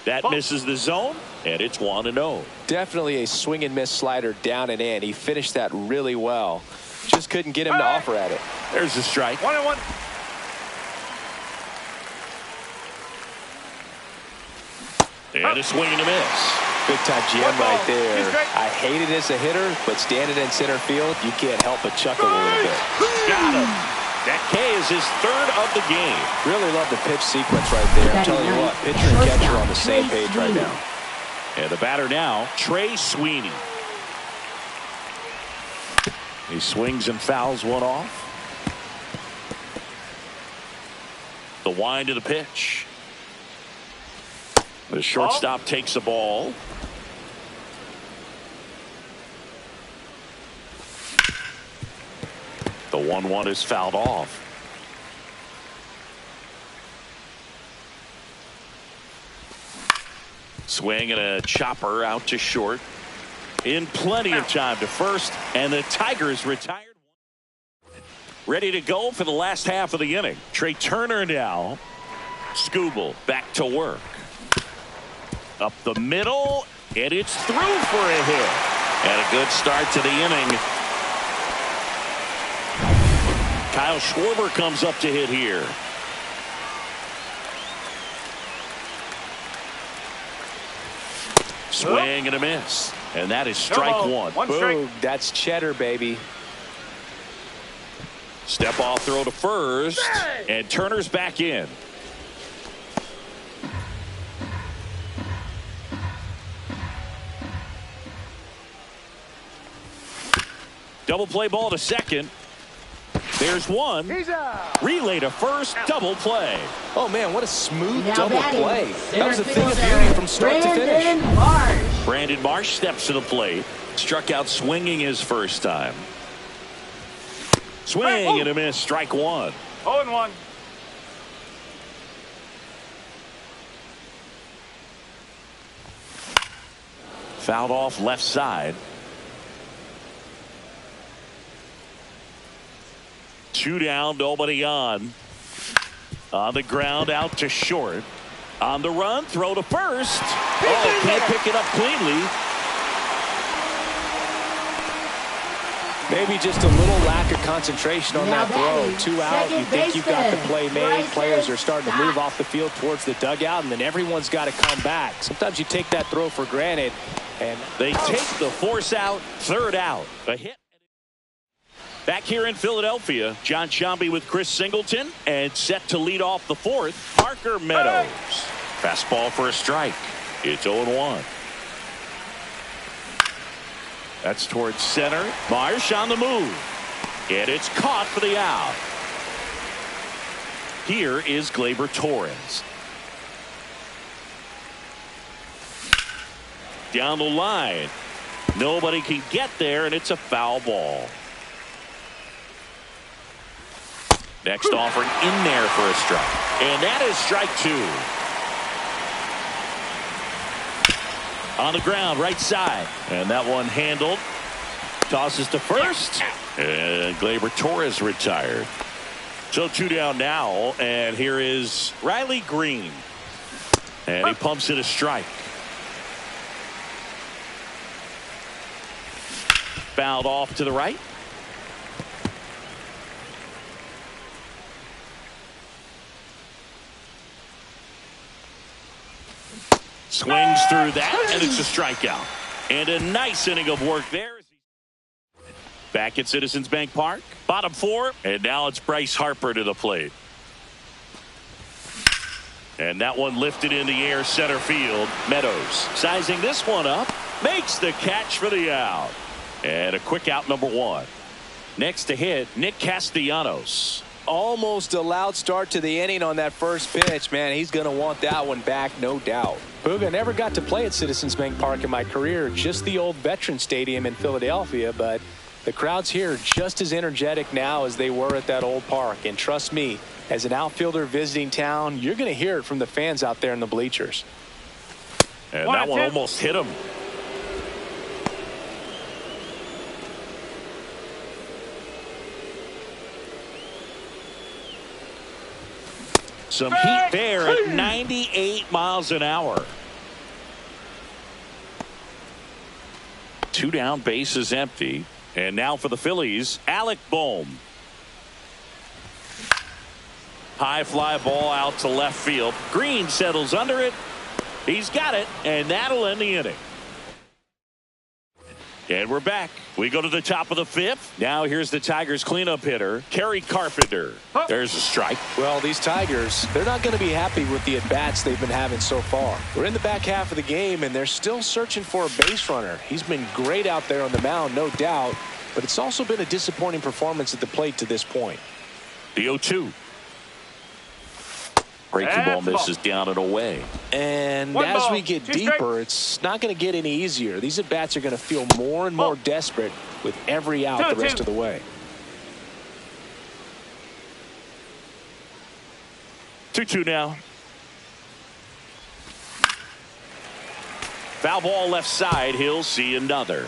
That misses the zone, and it's 1-0. Definitely a swing and miss slider down and in. He finished that really well. Just couldn't get him to offer at it. There's the strike. 1-1. And a swing and a miss. Big time GM right there. I hate it as a hitter, but standing in center field, you can't help but chuckle a little bit. Got him. That K is his third of the game. Really love the pitch sequence right there. I'm telling you what, pitcher and catcher on the same page right now. And the batter now, Trey Sweeney. He swings and fouls one off. The wind of the pitch. The shortstop takes the ball. The 1-1 is fouled off. Swing and a chopper out to short. In plenty of time to first, and the Tigers retired. Ready to go for the last half of the inning. Trey Turner now. Skubal back to work. Up the middle, and it's through for a hit. And a good start to the inning. Kyle Schwarber comes up to hit here. Swing and a miss. And that is strike one. Boom, that's cheddar, baby. Step off throw to first. And Turner's back in. Double play ball to second. There's one. Relay to first. Double play. Oh, man, what a smooth double play. That was a thing of beauty from start to finish. Brandon Marsh steps to the plate. Struck out swinging his first time. Swing and a miss. Strike one. 0-1. Fouled off left side. 2 down, nobody on. On the ground, out to short. On the run, throw to first. Oh, can't pick it up cleanly. Maybe just a little lack of concentration on that throw. 2 out, you think you've got the play made. Players are starting to move off the field towards the dugout, and then everyone's got to come back. Sometimes you take that throw for granted. And they take the force out, 3rd out. A hit. Back here in Philadelphia, John Sciambi with Chris Singleton, and set to lead off the 4th, Parker Meadows. Fastball for a strike. It's 0-1. That's towards center. Marsh on the move. And it's caught for the out. Here is Gleyber Torres. Down the line. Nobody can get there, and it's a foul ball. Next offering in there for a strike. And that is strike 2. On the ground, right side. And that one handled. Tosses to first. And Gleyber Torres retired. So 2 down now. And here is Riley Green. And he pumps it a strike. Fouled off to the right. Swings through that, and it's a strikeout. And a nice inning of work there. Back at Citizens Bank Park. Bottom four, and now it's Bryce Harper to the plate. And that one lifted in the air center field. Meadows sizing this one up. Makes the catch for the out. And a quick out, number one. Next to hit, Nick Castellanos. Almost a loud start to the inning on that first pitch. Man, he's going to want that one back, no doubt. Booga, never got to play at Citizens Bank Park in my career, just the old Veterans Stadium in Philadelphia, but the crowds here are just as energetic now as they were at that old park. And trust me, as an outfielder visiting town, you're going to hear it from the fans out there in the bleachers. And that one almost hit him. Some heat there at 98 miles an hour. Two down, base is empty. And now for the Phillies, Alec Bohm. High fly ball out to left field. Green settles under it. He's got it, and that'll end the inning. And we're back. We go to the top of the fifth. Now here's the Tigers cleanup hitter, Kerry Carpenter. There's a strike. Well, these Tigers, they're not going to be happy with the at-bats they've been having so far. We're in the back half of the game, and they're still searching for a base runner. He's been great out there on the mound, no doubt, but it's also been a disappointing performance at the plate to this point. The 0-2. Breaking ball misses down and away. And as we get deeper, it's not going to get any easier. These at-bats are going to feel more and more desperate with every out the rest of the way. 2-2 now. Foul ball left side. He'll see another.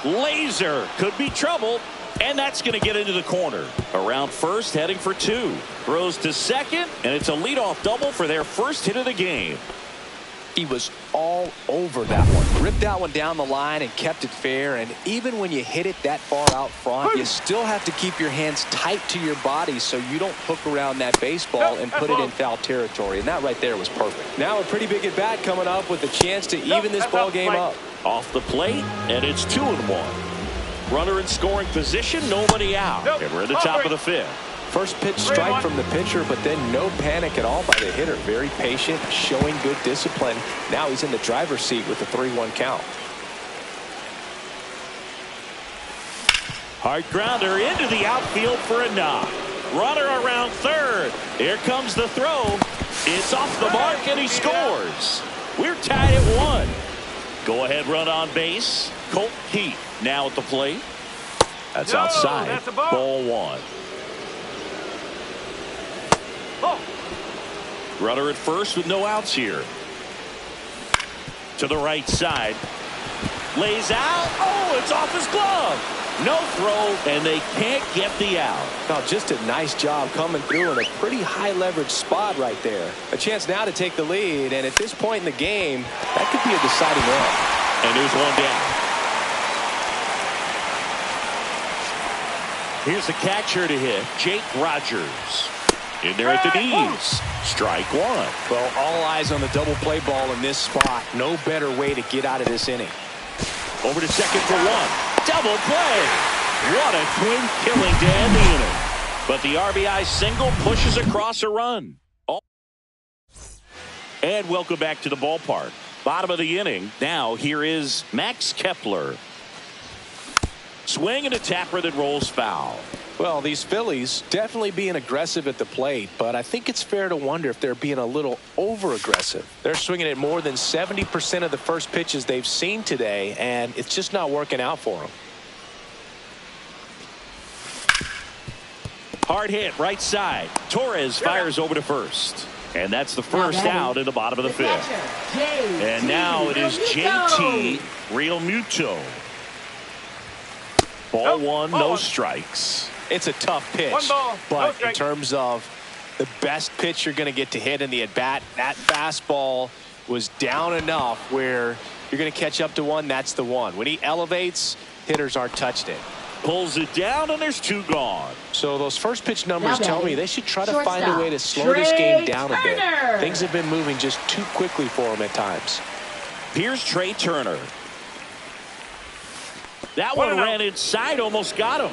Laser could be trouble. And that's going to get into the corner. Around first, heading for two. Throws to second, and it's a leadoff double for their first hit of the game. He was all over that one. Ripped that one down the line and kept it fair. And even when you hit it that far out front, you still have to keep your hands tight to your body so you don't hook around that baseball and put it in foul territory. And that right there was perfect. Now a pretty big at bat coming up with a chance to even this ball game up. Off the plate, and it's 2-1. Runner in scoring position, nobody out. And we're at the top of the fifth. First pitch strike from the pitcher, but then no panic at all by the hitter. Very patient, showing good discipline. Now he's in the driver's seat with the 3-1 count. Hard grounder into the outfield for a knock. Runner around third. Here comes the throw. It's off the mark, and he scores. We're tied at 1. Go ahead run on base. Colt Heath now at the plate. That's outside. That's ball 1. Runner at first with no outs here. To the right side. Lays out. Oh, it's off his glove. No throw, and they can't get the out. Now, just a nice job coming through in a pretty high leverage spot right there. A chance now to take the lead, and at this point in the game, that could be a deciding run. And there's one down. Here's the catcher to hit, Jake Rogers. In there at the knees. Strike 1. Well, all eyes on the double play ball in this spot. No better way to get out of this inning. Over to second for 1. Double play. What a twin killing to end the inning. But the RBI single pushes across a run. And welcome back to the ballpark. Bottom of the inning. Now here is Max Kepler. Swing and a tapper that rolls foul. Well, these Phillies definitely being aggressive at the plate, but I think it's fair to wonder if they're being a little over-aggressive. They're swinging at more than 70% of the first pitches they've seen today, and it's just not working out for them. Hard hit, right side. Torres fires over to first. And that's the first out in the bottom of the fifth. And now it is JT Realmuto. Ball 1, no strikes. It's a tough pitch. One ball, no but strike. in terms of the best pitch you're going to get to hit in the at-bat, that fastball was down enough where you're going to catch up to one. That's the one. When he elevates, hitters aren't touched it. Pulls it down, and there's 2 gone. So those first pitch numbers Now tell me batting, they should try to shortstop, find a way to slow this game down a bit. Turner. Things have been moving just too quickly for him at times. Here's Trey Turner. That one ran inside, almost got him.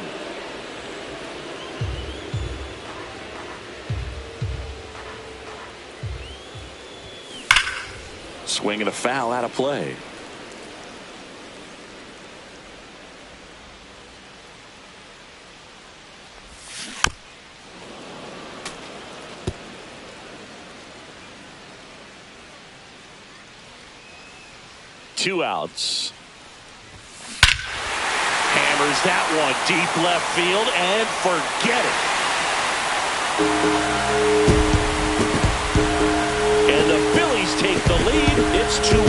Swing and a foul out of play. Two outs. Hammers that one deep left field and forget it. And the Phillies take the lead. It's 2-1.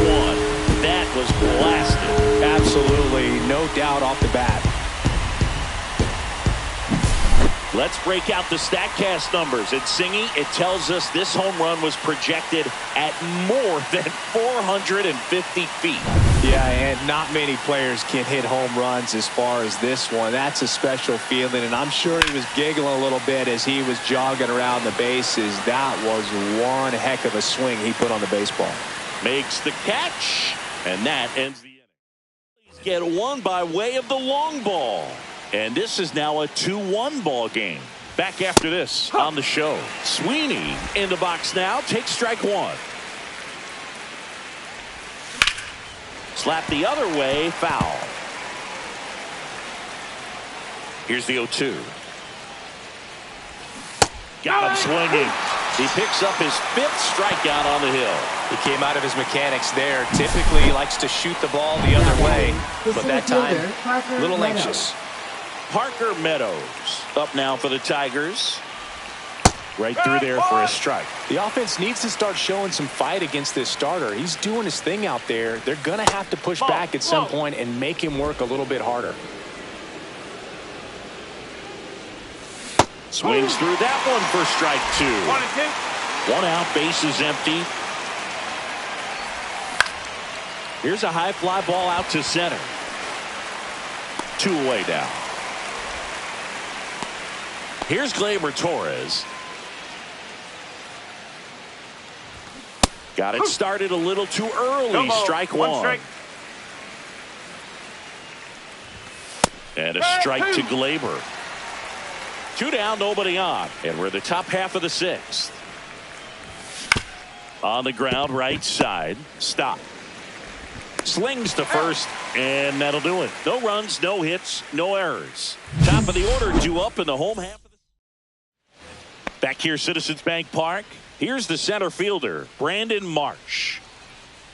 That was blasted. Absolutely, no doubt off the bat. Let's break out the StatCast numbers. It's Singy. It tells us this home run was projected at more than 450 feet. Yeah, and not many players can hit home runs as far as this one. That's a special feeling, and I'm sure he was giggling a little bit as he was jogging around the bases. That was one heck of a swing he put on the baseball. Makes the catch, and that ends the inning. Phillies get one by way of the long ball. And this is now a 2-1 ball game. Back after this on the show. Sweeney in the box now. Takes strike one. Slap the other way. Foul. Here's the 0-2. Got him swinging. He picks up his 5th strikeout on the hill. He came out of his mechanics there. Typically, he likes to shoot the ball the other way. But that time, a little anxious. Parker Meadows up now for the Tigers. Right through there for a strike. The offense needs to start showing some fight against this starter. He's doing his thing out there. They're going to have to push back at some point and make him work a little bit harder. Swings through that one for strike 2. 1-2. 1 out, base is empty. Here's a high fly ball out to center. 2 away now. Here's Gleyber Torres. Got it started a little too early. Strike 1. Strike. And a strike to Gleyber. 2 down, nobody on. And we're in the top half of the 6th. On the ground, right side. Stop. Slings to first, and that'll do it. No runs, no hits, no errors. Top of the order, 2 up in the home half. Back here, Citizens Bank Park. Here's the center fielder, Brandon Marsh.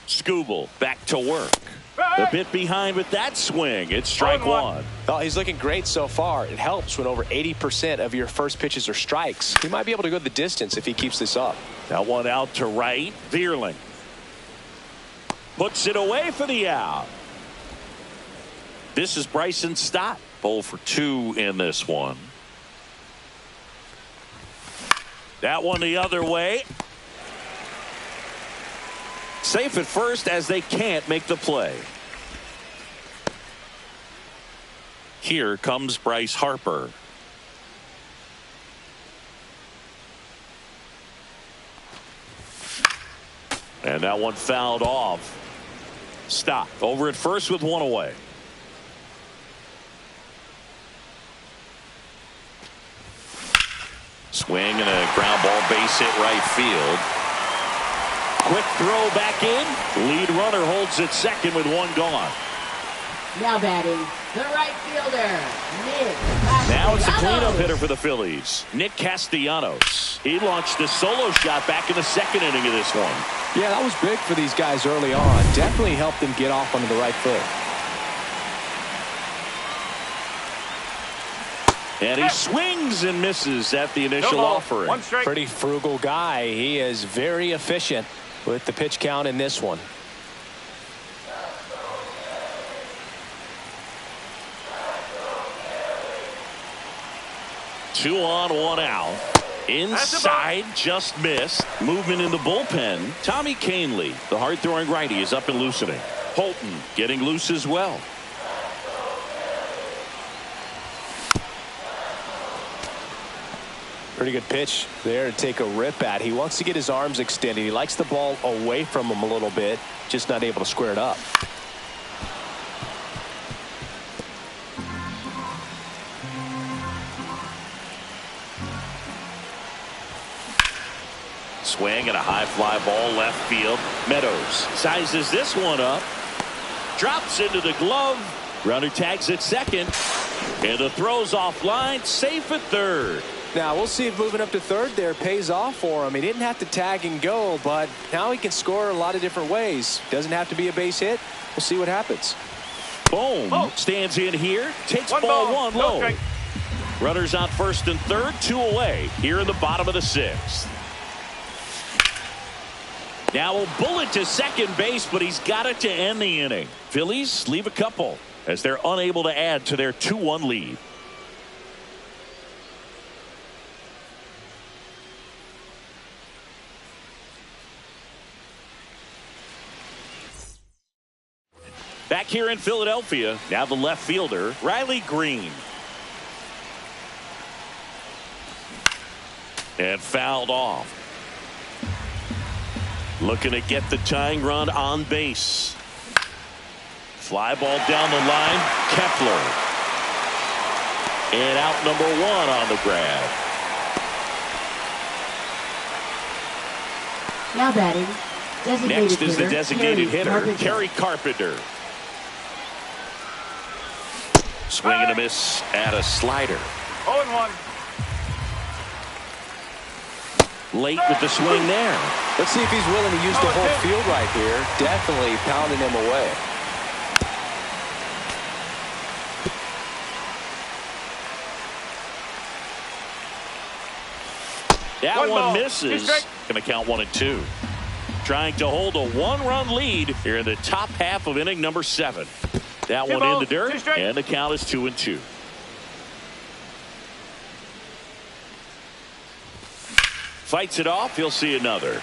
Skubal back to work. A bit behind with that swing. It's strike 1. Oh, he's looking great so far. It helps when over 80% of your first pitches are strikes. He might be able to go the distance if he keeps this up. That one out to right. Vierling puts it away for the out. This is Bryson Stott. 0 for 2 in this one. That one the other way. Safe at first as they can't make the play. Here comes Bryce Harper. And that one fouled off. Stop over at first with 1 away. Swing and a ground ball, base hit right field. Quick throw back in. Lead runner holds at second with 1 gone. Now batting, the right fielder, Nick. Now it's a cleanup hitter for the Phillies, Nick Castellanos. He launched a solo shot back in the 2nd inning of this one. Yeah, that was big for these guys early on. Definitely helped them get off onto the right foot. And he swings and misses at the initial offering. 1 strike. Pretty frugal guy. He is very efficient with the pitch count in this one. 2 on, 1 out. Inside, just missed. Movement in the bullpen. Tommy Canley, the hard-throwing righty, is up and loosening. Holton getting loose as well. Pretty good pitch there to take a rip at. He wants to get his arms extended. He likes the ball away from him a little bit, just not able to square it up. Swing and a high fly ball left field. Meadows sizes this one up. Drops into the glove. Runner tags at second. And the throw's offline. Safe at third. Now we'll see if moving up to third there pays off for him. He didn't have to tag and go, but now he can score a lot of different ways. Doesn't have to be a base hit. We'll see what happens. Boom. Stands in here. Takes ball one low. Okay. Runners on first and third. 2 away here in the bottom of the 6th. Now a bullet to second base, but he's got it to end the inning. Phillies leave a couple as they're unable to add to their 2-1 lead. Back here in Philadelphia, now the left fielder, Riley Green. And fouled off. Looking to get the tying run on base. Fly ball down the line. Kepler. And out number 1 on the grab. Now batting. Designated Next is the hitter, designated hitter, Kerry Carpenter. Swing and a miss at a slider. 0-1. Late with the swing there. Let's see if he's willing to use the whole field right here. Definitely pounding him away. That one misses. Going to count 1 and 2. Trying to hold a 1-run lead here in the top half of inning number 7. That one in the dirt, and the count is 2 and 2. Fights it off. He'll see another.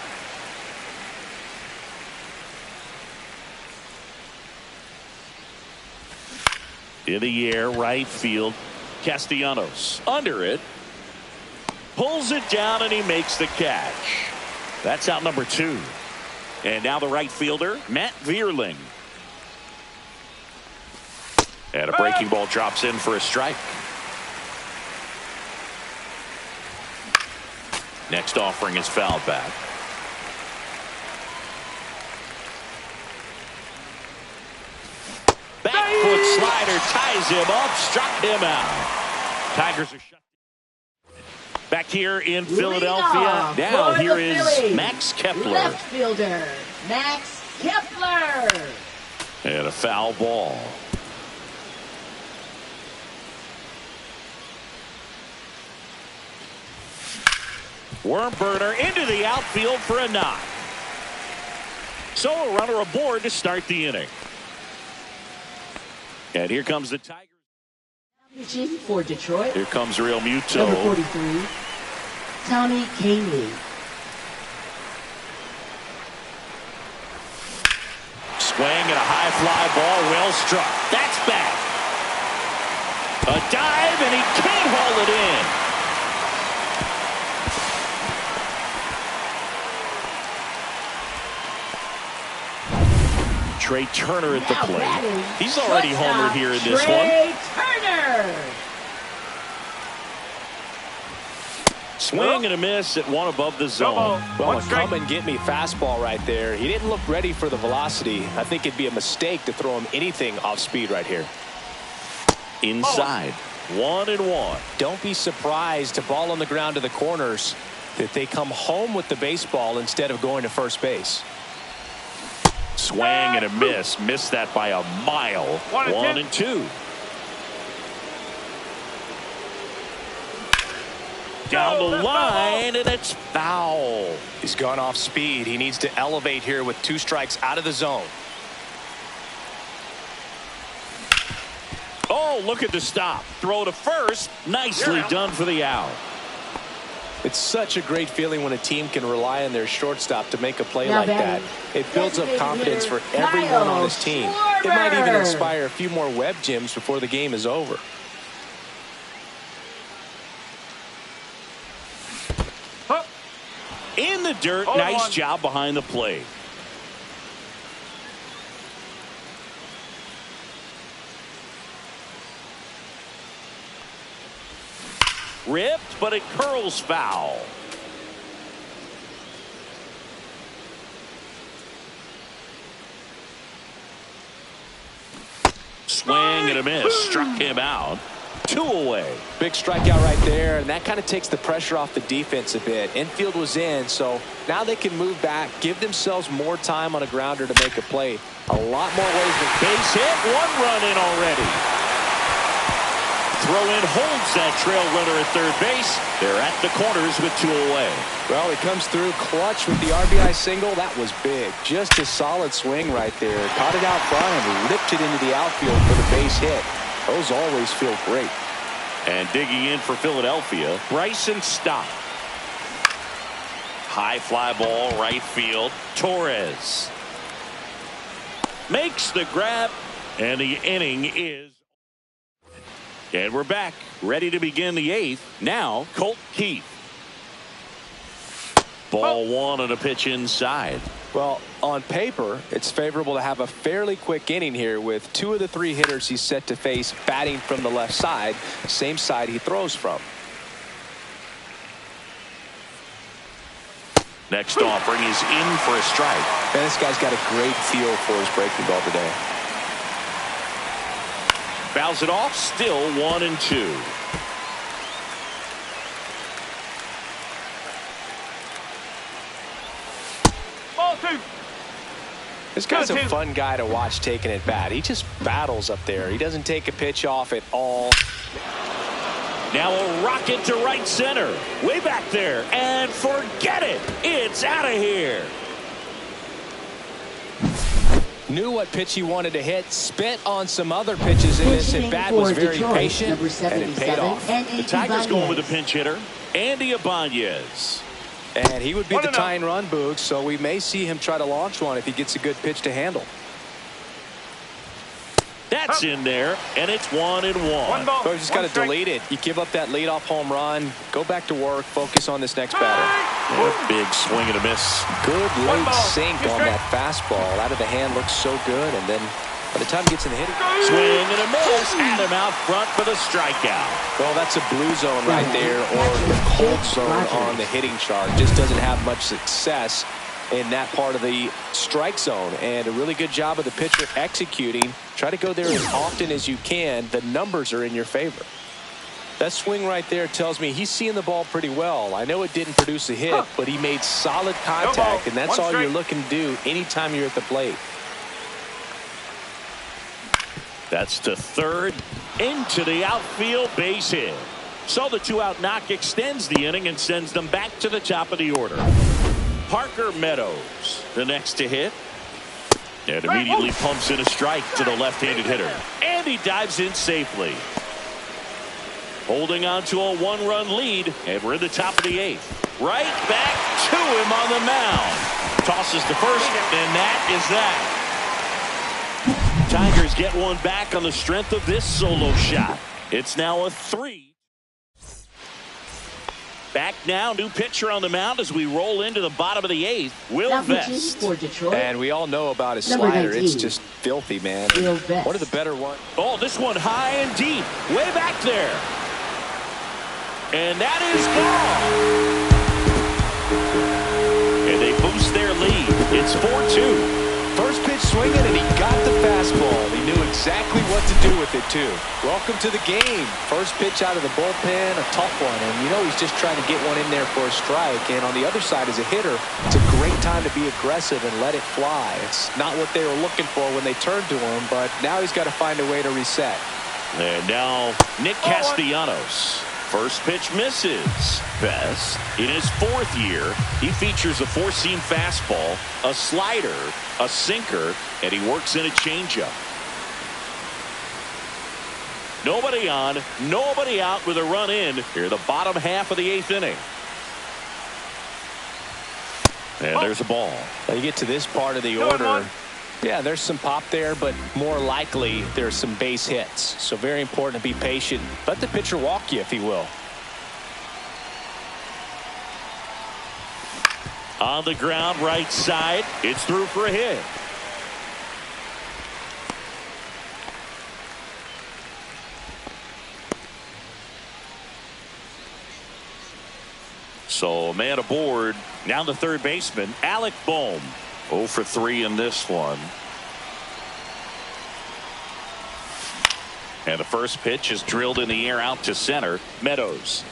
In the air, right field. Castellanos under it. Pulls it down, and he makes the catch. That's out number 2. And now the right fielder, Matt Vierling. And a breaking ball drops in for a strike. Next offering is fouled back. Back foot slider ties him up, struck him out. Tigers are shut. Back here in Philadelphia. Now here is Phillies, Max Kepler. Left fielder, Max Kepler. And a foul ball. Worm burner into the outfield for a knock. So a runner aboard to start the inning. And here comes the Tigers. Pitching for Detroit. Here comes Real Muto. Number 43, Tommy Canley. Swing and a high fly ball, well struck. That's back. A dive, and he can't haul it in. Trey Turner at the plate. He's already homered here in this one. Trey Turner. Swing and a miss at one above the zone. Well, a come and get me fastball right there. He didn't look ready for the velocity. I think it'd be a mistake to throw him anything off speed right here. Inside, 1-1. Don't be surprised to ball on the ground to the corners that they come home with the baseball instead of going to first base. Swing and a miss. Missed that by a mile. 1 and 2. Down the line, and it's foul. He's gone off speed. He needs to elevate here with 2 strikes out of the zone. Oh, look at the stop. Throw to first. Nicely done for the out. It's such a great feeling when a team can rely on their shortstop to make a play like that. It builds up confidence for everyone on his team. It might even inspire a few more web gems before the game is over. In the dirt. Nice job behind the plate. Ripped, but it curls foul. Swing and a miss. Struck him out. 2 away. Big strikeout right there, and that kind of takes the pressure off the defense a bit. Infield was in, so now they can move back, give themselves more time on a grounder to make a play. A lot more ways to base hit. 1 run in already. Throw in holds that trail runner at third base. They're at the corners with 2 away. Well, he comes through clutch with the RBI single. That was big. Just a solid swing right there. Caught it out front and ripped it into the outfield for the base hit. Those always feel great. And digging in for Philadelphia, Bryson Stott. High fly ball, right field. Torres makes the grab, and the inning is. And we're back, ready to begin the 8th. Now, Colt Keith. Ball 1 on a pitch inside. Well, on paper, it's favorable to have a fairly quick inning here with 2 of the 3 hitters he's set to face batting from the left side, same side he throws from. Next offering is in for a strike. And this guy's got a great feel for his breaking ball today. Fouls it off, still 1-2. Ball 2. This guy's a fun guy to watch taking at bat. He just battles up there. He doesn't take a pitch off at all. Now a rocket to right center. Way back there. And forget it. It's out of here. Knew what pitch he wanted to hit. Spent on some other pitches in this at bat. Was very patient, and it paid off. The Tigers going with a pinch hitter, Andy Ibanez. And he would be the tying run, Boog, so we may see him try to launch one if he gets a good pitch to handle. That's in there, and it's 1-1. So you just got to delete it. You give up that leadoff home run, go back to work, focus on this next batter. And a big swing and a miss. Good late sink on that fastball. Out of the hand looks so good, and then by the time he gets in the hitting. Swing and a miss. Had him out front for the strikeout. Well, that's a blue zone right there, or the cold zone on the hitting chart. Just doesn't have much success in that part of the strike zone, and a really good job of the pitcher executing. Try to go there as often as you can. The numbers are in your favor. That swing right there tells me he's seeing the ball pretty well. I know it didn't produce a hit, but he made solid contact, and that's all you're looking to do anytime you're at the plate. That's to third, into the outfield, base hit. So the 2-out knock extends the inning and sends them back to the top of the order. Parker Meadows, the next to hit. And immediately pumps in a strike to the left-handed hitter. And he dives in safely. Holding on to a 1-run lead. And we're in the top of the 8th. Right back to him on the mound. Tosses to first, and that is that. Tigers get one back on the strength of this solo shot. It's now a 3. Back now, new pitcher on the mound as we roll into the bottom of the 8th. Will Vest. And we all know about his slider. It's just filthy, man. One of the better ones. Oh, this one high and deep. Way back there. And that is gone. And they boost their lead. It's 4-2. First pitch swinging, and he got the fastball. He knew exactly what to do with it, too. Welcome to the game. First pitch out of the bullpen, a tough one. And, you know, he's just trying to get one in there for a strike. And on the other side, as a hitter, it's a great time to be aggressive and let it fly. It's not what they were looking for when they turned to him, but now he's got to find a way to reset. And now Nick Castellanos. First pitch misses. Best in his 4th year. He features a 4-seam fastball, a slider, a sinker, and he works in a changeup. Nobody on, nobody out with a run in here, the bottom half of the 8th inning. And there's a ball. Now you get to this part of the order. Yeah, there's some pop there, but more likely there's some base hits. So very important to be patient. Let the pitcher walk you, if he will. On the ground, right side. It's through for a hit. So man aboard. Now the third baseman, Alec Bohm. 0 for 3 in this one. And the first pitch is drilled in the air out to center. Meadows.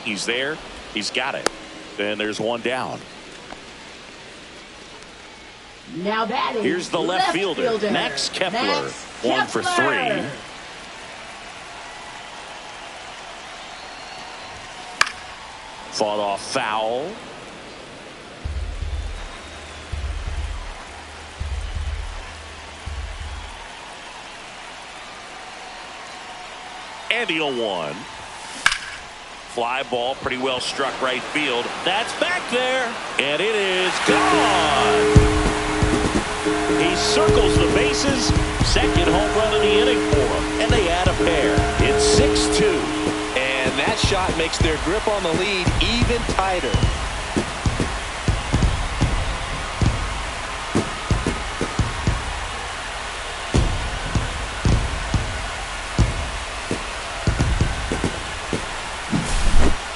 He's there. He's got it. And there's one down. Now that is here's the left fielder, Max Kepler. 1 for 3. Fought off foul. And the 0-1. Fly ball pretty well struck right field. That's back there. And it is gone. He circles the bases. Second home run of the inning for him. And they add a pair. It's 6-2. And that shot makes their grip on the lead even tighter.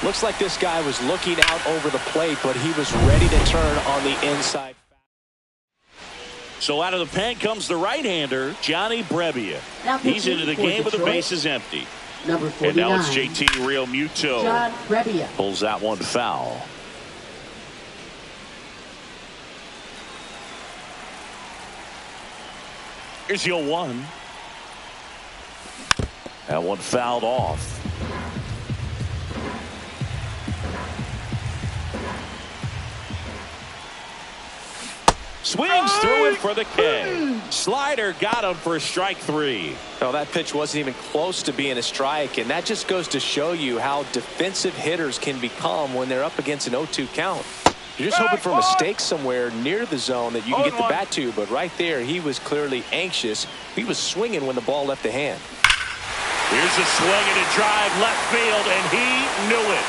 Looks like this guy was looking out over the plate, but he was ready to turn on the inside. So out of the pen comes the right-hander, Johnny Brebbia. He's into the game with the bases empty. Number 49. And now it's JT Real Muto. John Brebbia. Pulls that one foul. Here's the 0-1. That one fouled off. Swings through it for the K. Slider got him for strike 3. Well, that pitch wasn't even close to being a strike, and that just goes to show you how defensive hitters can become when they're up against an 0-2 count. You're just hoping for a mistake somewhere near the zone that you can get the bat to, but right there he was clearly anxious. He was swinging when the ball left the hand. Here's a swing and a drive left field, and he knew it.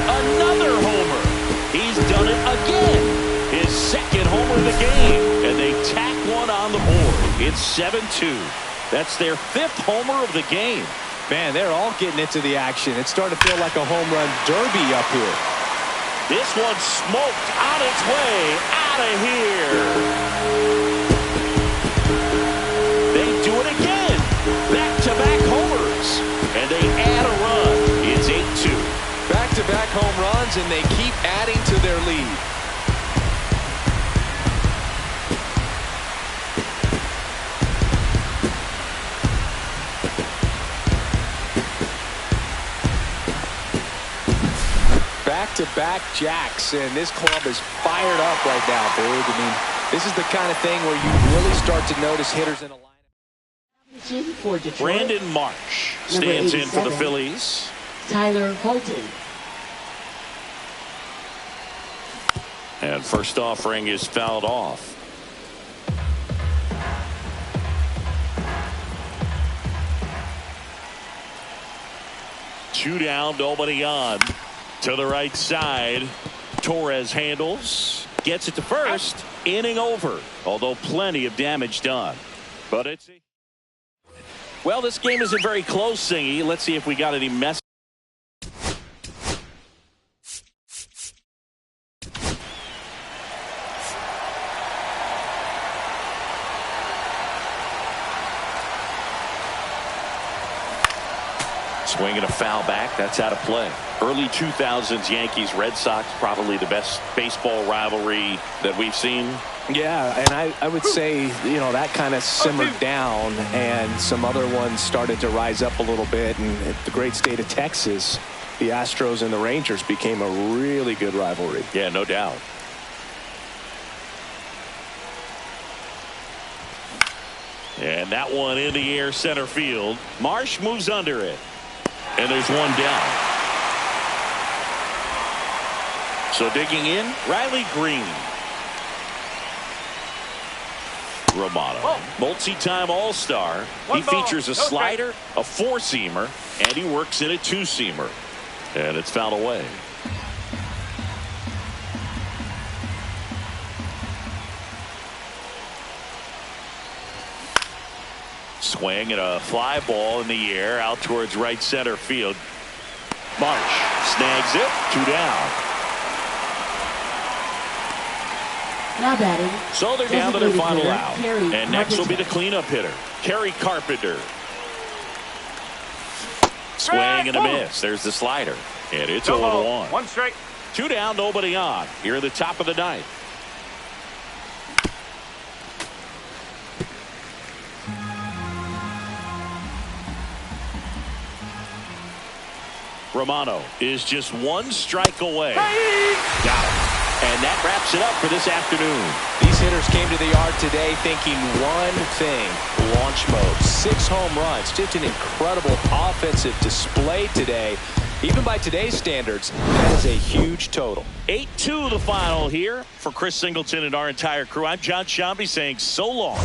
Another homer. He's done it again. His second homer of the game. And they tack one on the board. It's 7-2. That's their 5th homer of the game. Man, they're all getting into the action. It's starting to feel like a home run derby up here. This one smoked on its way out of here. They do it again. Back-to-back homers. And they add a run. It's 8-2. Back-to-back home runs, and they keep adding to their lead. Back-to-back jacks, and this club is fired up right now, Big. I mean, this is the kind of thing where you really start to notice hitters in a lineup. Brandon Marsh stands in for the Phillies. Tyler Holton. And first offering is fouled off. Two down, nobody on. To the right side. Torres handles. Gets it to first. Inning over. Although plenty of damage done. But it's... Well, this game isn't very close, Singy. Let's see if we got any mess. Swinging a foul back. That's out of play. Early 2000s Yankees Red Sox, probably the best baseball rivalry that we've seen. Yeah, and I would say, you know, that kind of simmered down, and some other ones started to rise up a little bit. And the great state of Texas, the Astros and the Rangers became a really good rivalry. Yeah, no doubt. And that one in the air center field. Marsh moves under it. And there's one down. So digging in, Riley Green. Romano, multi-time All-Star. He features a slider, a four-seamer, and he works in a two-seamer. And it's fouled away. Swing and a fly ball in the air out towards right center field. Marsh snags it. 2 down. Now batting. So they're down to their final hitter, out. Kerry And next will be the Carpenter. cleanup hitter, Kerry Carpenter. Swing and a miss. There's the slider. And it's 0-1. 1 strike. 2 down, nobody on. Here at the top of the ninth. Romano is just 1 strike away. Got it. And that wraps it up for this afternoon. These hitters came to the yard today thinking one thing: launch mode. 6 home runs. Just an incredible offensive display today. Even by today's standards, that is a huge total. 8-2 the final here. For Chris Singleton and our entire crew, I'm John Shambi saying so long.